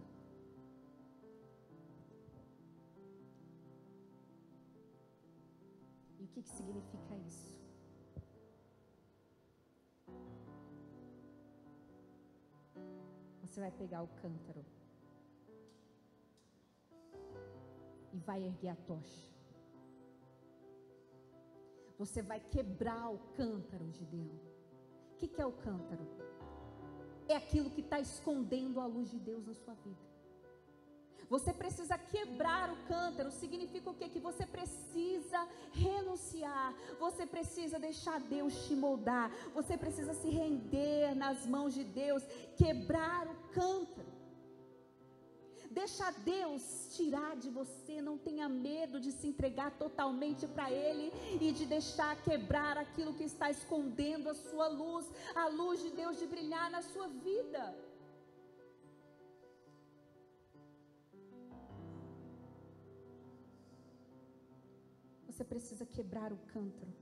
E o que significa isso? Você vai pegar o cântaro e vai erguer a tocha. Você vai quebrar o cântaro, Gideão. O que é o cântaro? É aquilo que está escondendo a luz de Deus na sua vida. Você precisa quebrar o cântaro. Significa o quê? Que você precisa renunciar. Você precisa deixar Deus te moldar. Você precisa se render nas mãos de Deus. Quebrar o cântaro. Deixa Deus tirar de você. Não tenha medo de se entregar totalmente para Ele e de deixar quebrar aquilo que está escondendo a sua luz, a luz de Deus de brilhar na sua vida. Você precisa quebrar o cântaro.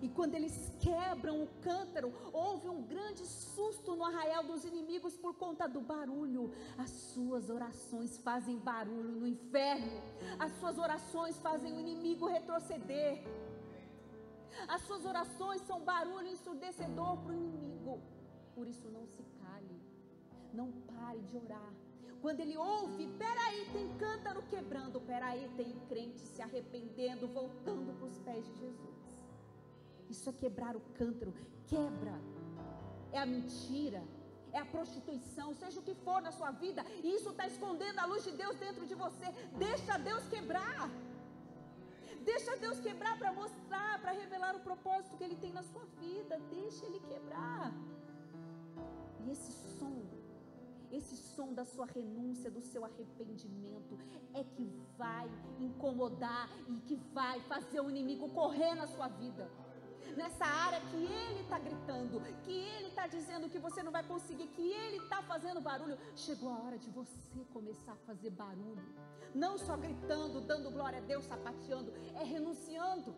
E quando eles quebram o cântaro, houve um grande susto no arraial dos inimigos por conta do barulho. As suas orações fazem barulho no inferno. As suas orações fazem o inimigo retroceder. As suas orações são barulho ensurdecedor para o inimigo. Por isso não se cale. Não pare de orar. Quando ele ouve: peraí, tem cântaro quebrando. Peraí, tem crente se arrependendo, voltando para os pés de Jesus. Isso é quebrar o cântaro. Quebra. É a mentira, é a prostituição, seja o que for na sua vida. E isso está escondendo a luz de Deus dentro de você. Deixa Deus quebrar. Deixa Deus quebrar para mostrar, para revelar o propósito que Ele tem na sua vida. Deixa Ele quebrar. E esse som da sua renúncia, do seu arrependimento, é que vai incomodar e que vai fazer o inimigo correr na sua vida. Nessa área que ele está gritando, que ele está dizendo que você não vai conseguir, que ele está fazendo barulho, chegou a hora de você começar a fazer barulho. Não só gritando, dando glória a Deus, sapateando, é renunciando,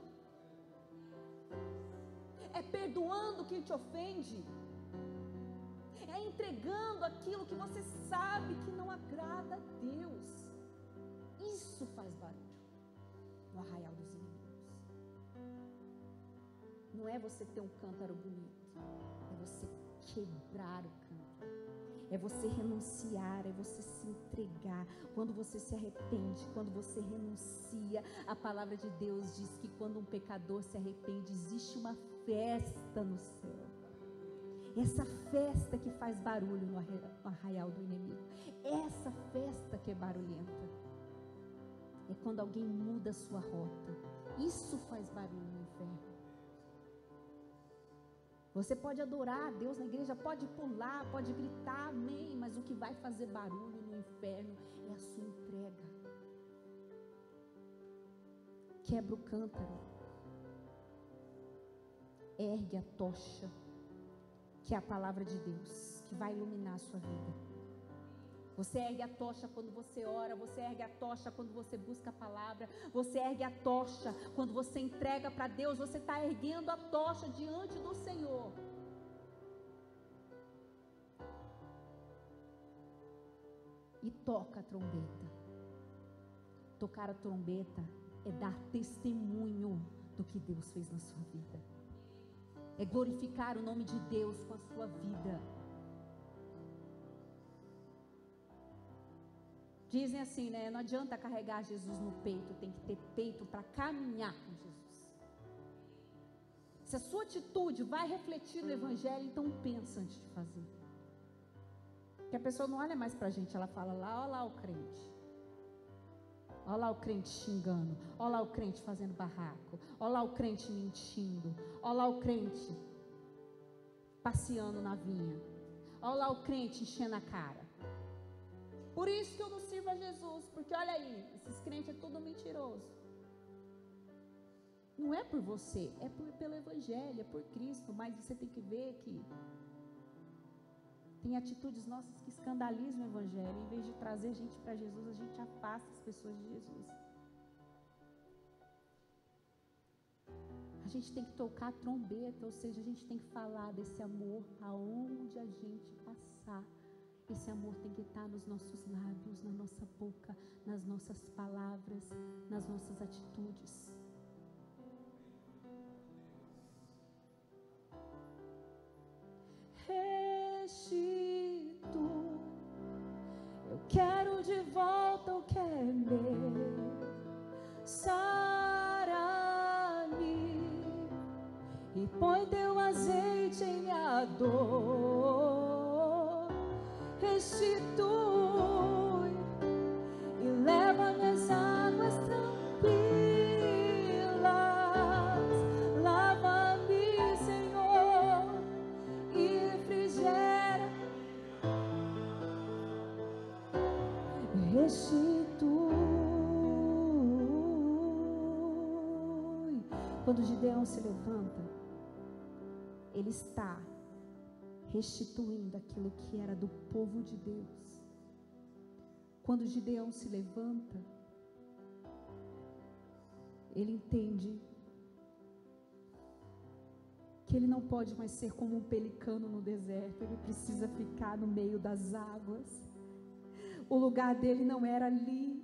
é perdoando quem te ofende, é entregando aquilo que você sabe que não agrada a Deus. Isso faz barulho no arraial dos inimigos. Não é você ter um cântaro bonito, é você quebrar o cântaro, é você renunciar, é você se entregar. Quando você se arrepende, quando você renuncia, a palavra de Deus diz que quando um pecador se arrepende, existe uma festa no céu. Essa festa que faz barulho no arraial do inimigo, essa festa que é barulhenta, é quando alguém muda a sua rota. Isso faz barulho no inferno. Você pode adorar a Deus na igreja, pode pular, pode gritar amém, mas o que vai fazer barulho no inferno é a sua entrega. Quebra o cântaro, ergue a tocha, que é a palavra de Deus, que vai iluminar a sua vida. Você ergue a tocha quando você ora, você ergue a tocha quando você busca a palavra, você ergue a tocha quando você entrega para Deus, você está erguendo a tocha diante do Senhor. E toca a trombeta. Tocar a trombeta é dar testemunho do que Deus fez na sua vida. é glorificar o nome de Deus com a sua vida. Dizem assim, né? Não adianta carregar Jesus no peito, tem que ter peito para caminhar com Jesus. Se a sua atitude vai refletir no Evangelho, então pensa antes de fazer. Porque a pessoa não olha mais para a gente, ela fala lá, olha lá o crente. Olha lá o crente xingando, olha lá o crente fazendo barraco, olha lá o crente mentindo, olha lá o crente passeando na vinha, olha lá o crente enchendo a cara. Por isso que eu não sirvo a Jesus, porque olha aí, esses crentes é tudo mentiroso. Não é por você, é pelo Evangelho, é por Cristo, mas você tem que ver que tem atitudes nossas que escandalizam o Evangelho. Em vez de trazer gente para Jesus, a gente afasta as pessoas de Jesus. A gente tem que tocar a trombeta, ou seja, a gente tem que falar desse amor aonde a gente passar. Esse amor tem que estar nos nossos lábios, na nossa boca, nas nossas palavras, nas nossas atitudes. Eu quero de volta o que é meu. Sara-me e põe teu azeite em minha dor. Restitui e leva-me às águas tranquilas. Lava-me, Senhor, e refrigera. Restitui. Quando Gideão se levanta, ele está restituindo aquilo que era do povo de Deus. Quando Gideão se levanta, ele entende que ele não pode mais ser como um pelicano no deserto, ele precisa ficar no meio das águas. O lugar dele não era ali,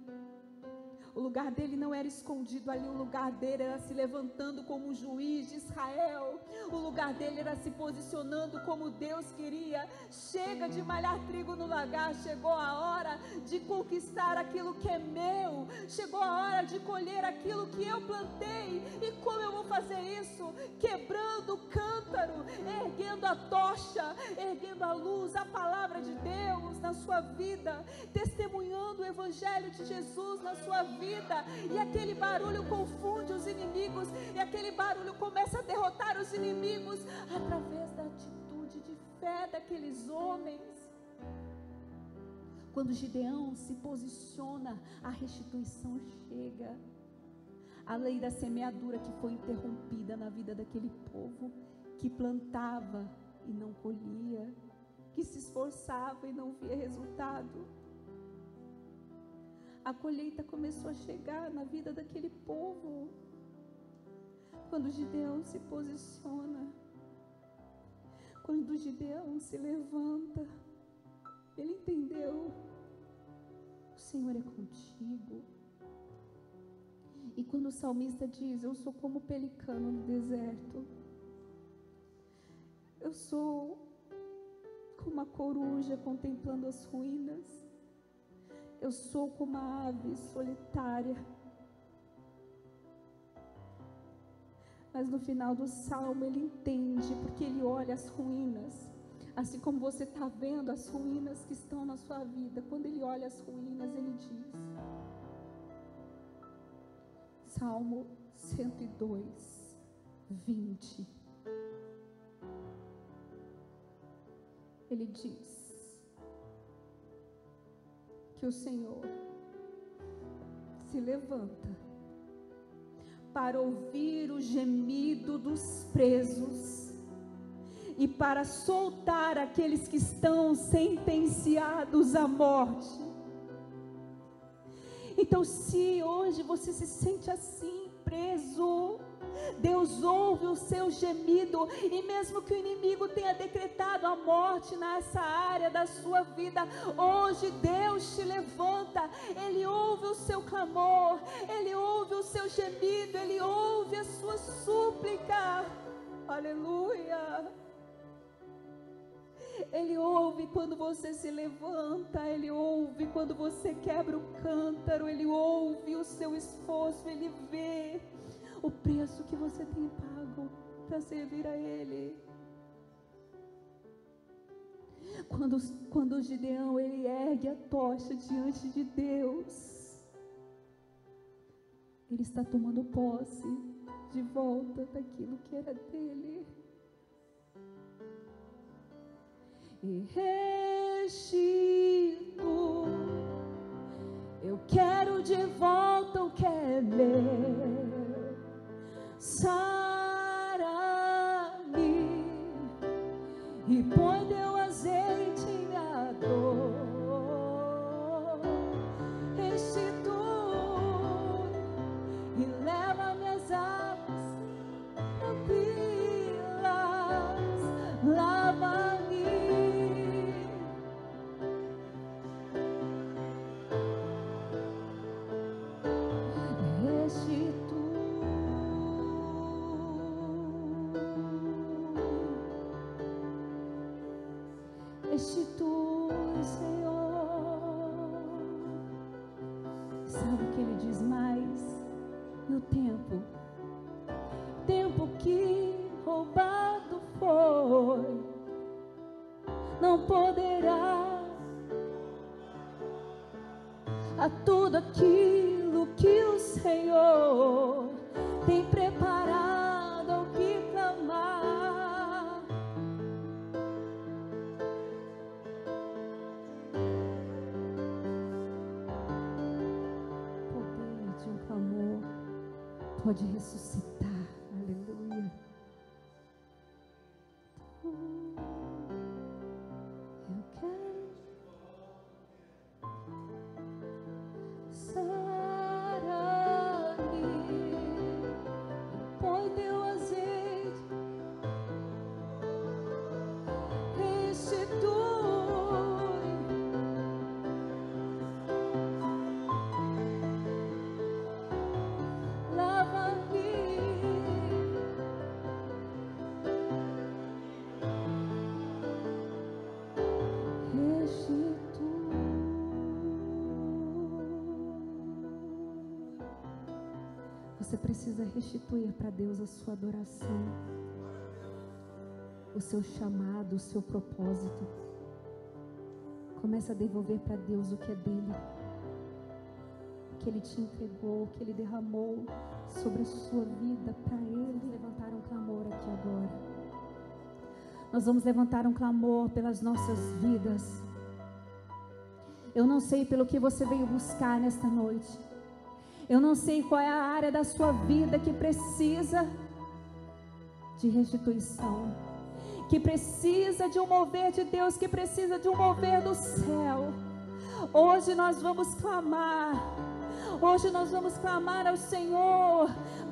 o lugar dele não era escondido ali, o lugar dele era se levantando como juiz de Israel, o lugar dele era se posicionando como Deus queria. Chega de malhar trigo no lagar, chegou a hora de conquistar aquilo que é meu, chegou a hora de colher aquilo que eu plantei. E como eu vou fazer isso? Quebrando o cântaro, erguendo a tocha, erguendo a luz, a palavra de Deus na sua vida, testemunhando o Evangelho de Jesus na sua vida. E aquele barulho confunde os inimigos, e aquele barulho começa a derrotar os inimigos através da atitude de fé daqueles homens. Quando Gideão se posiciona, a restituição chega. A lei da semeadura que foi interrompida na vida daquele povo, que plantava e não colhia, que se esforçava e não via resultado. A colheita começou a chegar na vida daquele povo. Quando Gideão se posiciona, quando Gideão se levanta, ele entendeu: o Senhor é contigo. E quando o salmista diz: eu sou como pelicano no deserto, eu sou como a coruja contemplando as ruínas, eu sou como a ave solitária. Mas no final do salmo ele entende, porque ele olha as ruínas, assim como você está vendo as ruínas que estão na sua vida. Quando ele olha as ruínas, ele diz, Salmo 102, 20, ele diz que o Senhor se levanta para ouvir o gemido dos presos e para soltar aqueles que estão sentenciados à morte. Então, se hoje você se sente assim, preso, Deus ouve o seu gemido, e mesmo que o inimigo tenha decretado a morte nessa área da sua vida, hoje Deus te levanta, Ele ouve o seu clamor, Ele ouve o seu gemido, Ele ouve a sua súplica. Aleluia. Ele ouve quando você se levanta, Ele ouve quando você quebra o cântaro, Ele ouve o seu esforço, Ele vê o preço que você tem pago para servir a Ele. Quando Gideão, ele ergue a tocha diante de Deus, ele está tomando posse de volta daquilo que era dele. E restituo, eu quero de volta o que é meu. Sara-me e põe teu azeite em minha dor. Restitui e leva minhas águas tranquilas. Lava-me. Restitui, Senhor. Sabe o que ele diz mais? E o tempo que roubado foi, não poderá a tudo aquilo que o Senhor tem preparado ao que clamar. Amor pode ressuscitar, aleluia. Eu quero Sara-me, põe teu azeite, restitui. Você precisa restituir para Deus a sua adoração, o seu chamado, o seu propósito. Comece a devolver para Deus o que é dele, o que Ele te entregou, o que Ele derramou sobre a sua vida para Ele. Levantar um clamor aqui agora. Nós vamos levantar um clamor pelas nossas vidas. Eu não sei pelo que você veio buscar nesta noite. Eu não sei qual é a área da sua vida que precisa de restituição, que precisa de um mover de Deus, que precisa de um mover do céu. Hoje nós vamos clamar. Hoje nós vamos clamar ao Senhor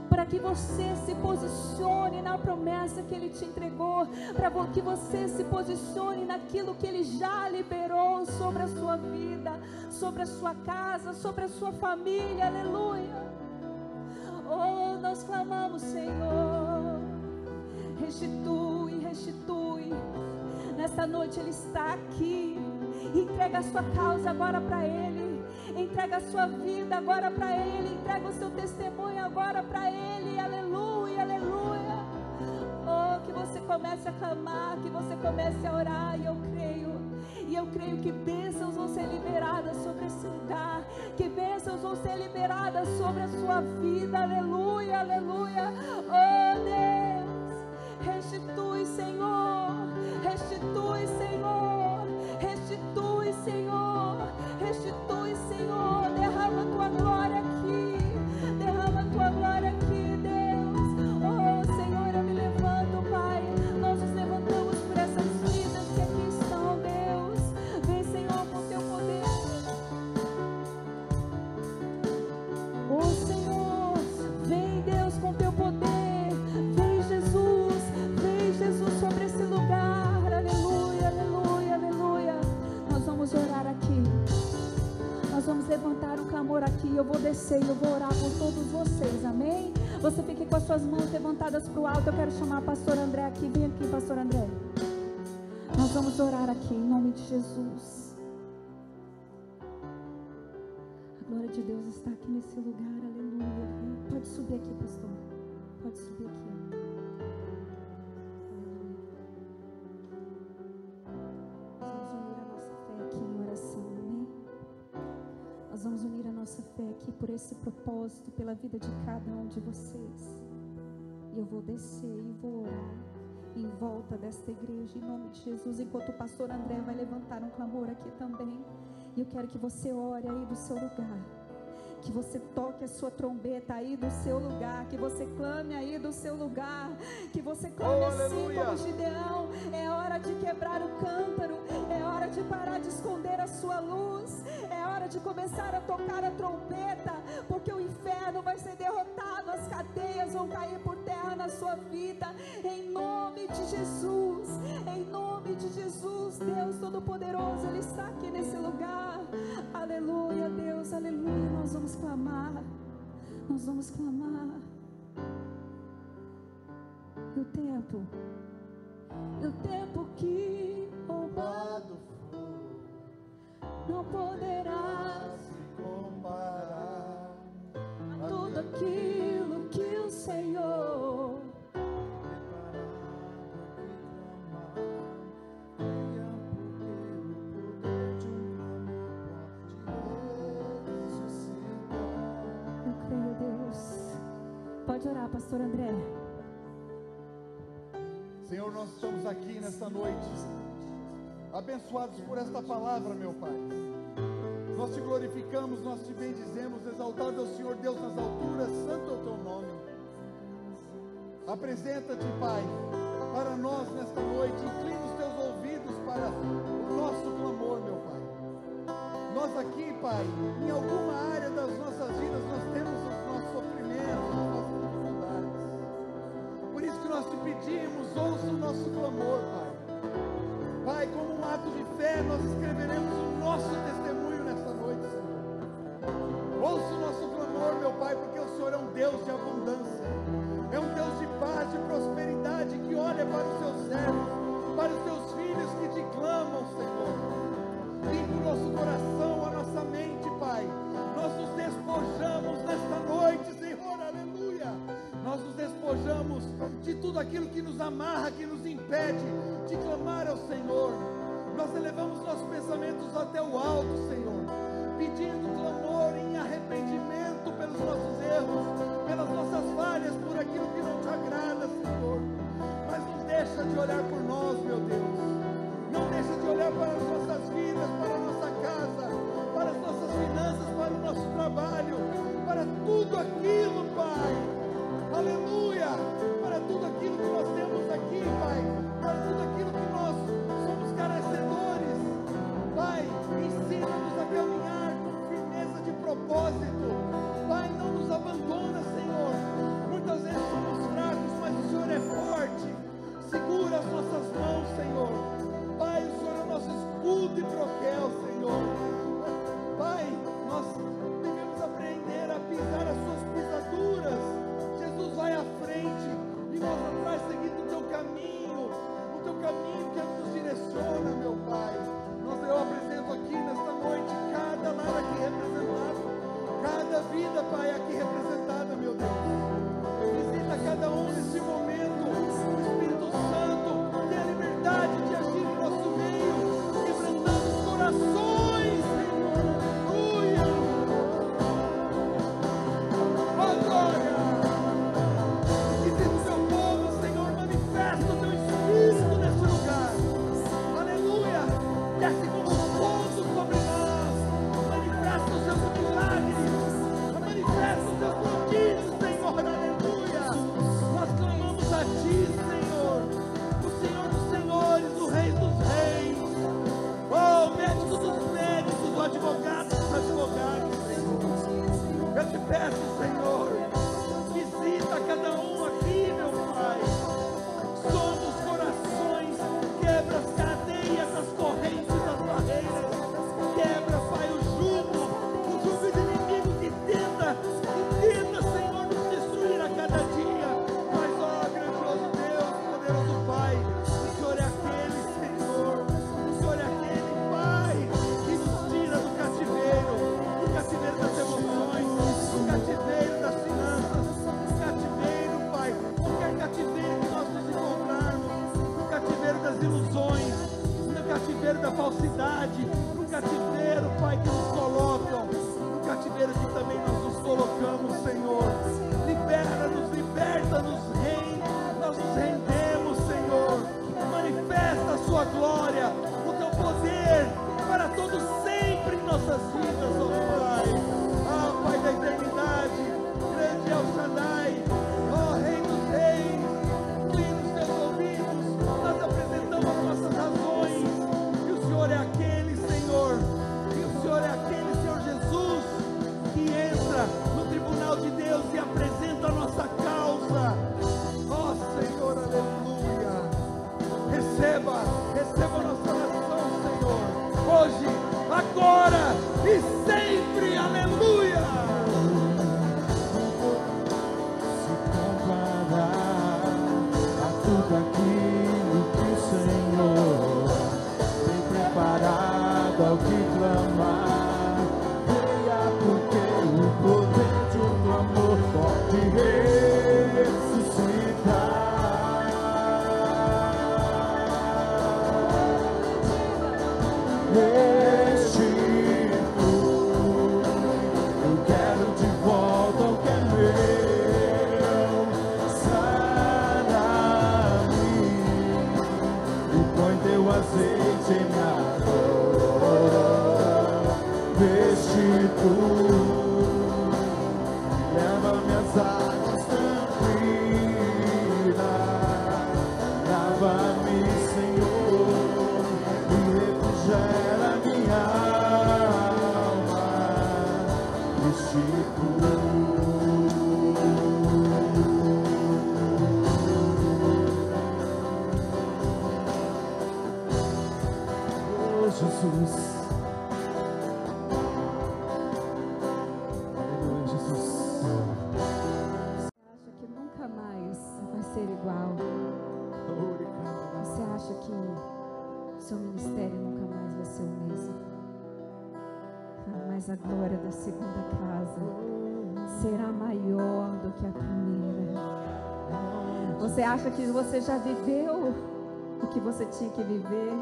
para que você se posicione na promessa que Ele te entregou, para que você se posicione naquilo que Ele já liberou sobre a sua vida, sobre a sua casa, sobre a sua família, aleluia. Oh, nós clamamos, Senhor, restitui, restitui. Nesta noite Ele está aqui. Entrega a sua causa agora para Ele. Entrega a sua vida agora para Ele. Entrega o seu testemunho agora para Ele. Aleluia, aleluia. Oh, que você comece a clamar, que você comece a orar. E eu creio que bênçãos vão ser liberadas sobre esse lugar. Que bênçãos vão ser liberadas sobre a sua vida. Aleluia, aleluia. Oh, Deus, restitui, Senhor. Restitui, Senhor. Restitui, Senhor. Restitui, Senhor. Derrama a tua glória aqui. Derrama a tua glória aqui, Deus. Oh, Senhor, eu me levanto, Pai. Nós nos levantamos por essas vidas que aqui estão, Deus. Vem, Senhor, com teu poder. Oh, Senhor, vem, Deus, com teu poder. Vem, Jesus. Vem, Jesus, sobre esse lugar. Aleluia, aleluia, aleluia. Nós vamos orar aqui. Nós vamos levantar um clamor aqui. Eu vou descer e eu vou orar por todos vocês, amém? Você fique com as suas mãos levantadas para o alto. Eu quero chamar a pastor André aqui. Vem aqui, pastor André. Nós vamos orar aqui em nome de Jesus. A glória de Deus está aqui nesse lugar, aleluia. Pode subir aqui, pastor. Pode subir aqui. Nós vamos unir a nossa fé aqui por esse propósito, pela vida de cada um de vocês. E eu vou descer e vou orar em volta desta igreja, em nome de Jesus, enquanto o pastor André vai levantar um clamor aqui também. E eu quero que você ore aí do seu lugar, que você toque a sua trombeta aí do seu lugar, que você clame aí do seu lugar, que você clame assim como Gideão. É hora de quebrar o cântaro, é hora de parar de esconder a sua luz, é hora de começar a tocar a trombeta, porque o inferno vai ser derrotado, as cadeias vão cair por terra na sua vida, em nome de Jesus, em nome de Jesus. Deus Todo-Poderoso, Ele está aqui nesse lugar, aleluia, Deus, aleluia. Nós vamos clamar, nós vamos clamar. E o tempo que roubado não poderá se comparar a tudo aquilo que o Senhor Pode orar, pastor André. Senhor, nós estamos aqui nesta noite, abençoados por esta palavra, meu Pai. Nós te glorificamos, nós te bendizemos, exaltado é o Senhor Deus nas alturas, santo é o teu nome. Apresenta-te, Pai, para nós nesta noite, inclina os teus ouvidos para o nosso clamor, meu Pai. Nós aqui, Pai, em alguma área das nossas vidas, nós temos os nossos sofrimentos, as nossas dificuldades. Por isso que nós te pedimos, ouça o nosso clamor, Pai. Pai, como um ato de fé, nós escreveremos o nosso testemunho nesta noite, Senhor. Ouça o nosso clamor, meu Pai, porque o Senhor é um Deus de abundância, é um Deus de paz, de prosperidade, que olha para os seus servos, para os teus filhos que te clamam, Senhor. Limpa o nosso coração, a nossa mente, Pai. Nós nos despojamos nesta noite, Senhor, aleluia. Nós nos despojamos de tudo aquilo que nos amarra, que nos impede de clamar ao Senhor. Nós elevamos nossos pensamentos até o alto, Senhor, pedindo clamor em arrependimento pelos nossos erros, pelas nossas falhas, por aquilo que não te agrada, Senhor. Mas não deixa de olhar por nós, meu Deus. Não deixa de olhar para as nossas vidas, para a nossa casa, para as nossas finanças, para o nosso trabalho, para tudo aquilo, Pai. Aleluia! Para tudo aquilo que nós temos aqui, Pai. Para tudo aquilo que nós somos carecedores. Pai, ensina-nos a caminhar com firmeza de propósito. Pai, não nos abandona, Senhor. Muitas vezes somos fracos, mas o Senhor é forte. Segura as nossas cativeiro que também nós nos colocamos, Senhor. Libera-nos, liberta-nos, nós nos rendemos, Senhor. Manifesta a sua glória, o teu poder para todos sempre em nossas vidas, ó Pai. Ah, Pai da eternidade, grande El Shaddai, ó Rei dos Reis, inclina os teus ouvidos, nós apresentamos nossas razões, e o Senhor é aquele, Senhor, e o Senhor é aquele, Senhor Jesus, que entra no tribunal de Deus e apresenta a nossa causa. Ó Senhor, aleluia. Receba a nossa oração, Senhor, hoje, agora e sempre, aleluia. Se comparar a tudo aquilo que o Senhor tem preparado ao que clamar, creia porque o poder de um clamor pode ressuscitar. Eu quero de volta o que é meu. Sara-me e põe teu azeite em minha dor. Restitui, leva-me às águas tranquilas. Lava-me, Senhor, e refrigera minha alma. Oh, Jesus. Aleluia, Jesus. Você acha que nunca mais vai ser igual? Você acha que seu ministério nunca mais vai ser o mesmo? Mas a glória da segunda casa será maior do que a primeira. Você acha que você já viveu o que você tinha que viver?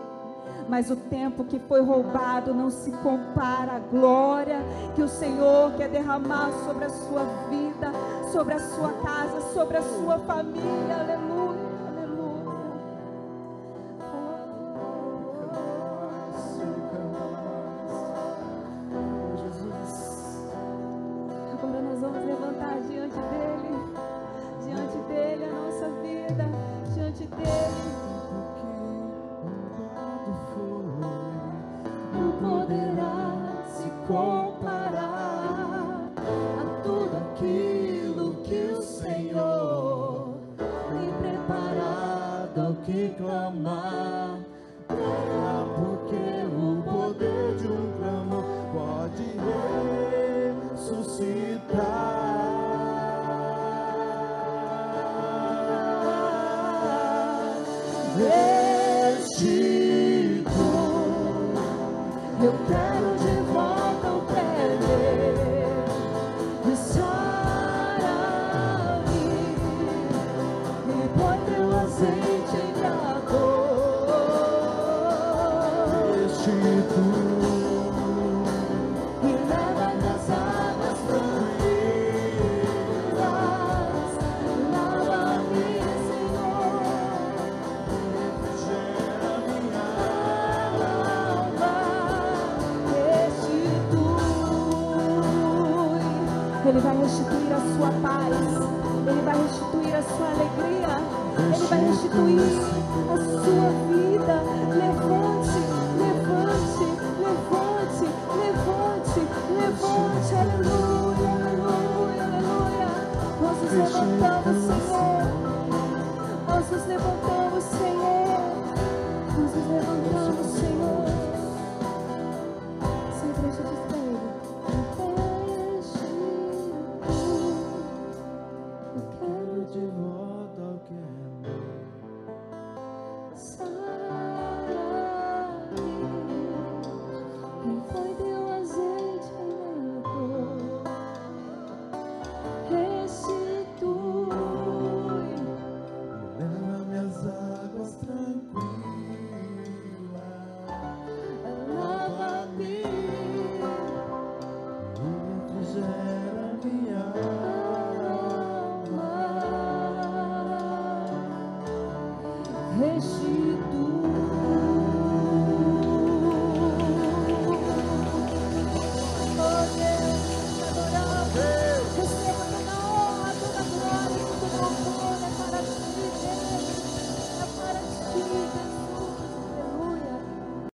Mas o tempo que foi roubado não se compara à glória que o Senhor quer derramar sobre a sua vida, sobre a sua casa, sobre a sua família. Aleluia, aleluia. Agora nós vamos levantar diante dele a nossa vida, diante dele. Não poderá se comparar a tudo aquilo que o Senhor tem preparado ao que clamar. Creia porque o poder de um clamor pode ressuscitar. Eu quero de volta o perder de Sara-me e põe teu azeite em minha dor. E leva nas águas tranquilas. Lava-me, Senhor. Refrigera minha Ele vai restituir a sua paz, Ele vai restituir a sua alegria, Ele vai restituir a sua vida.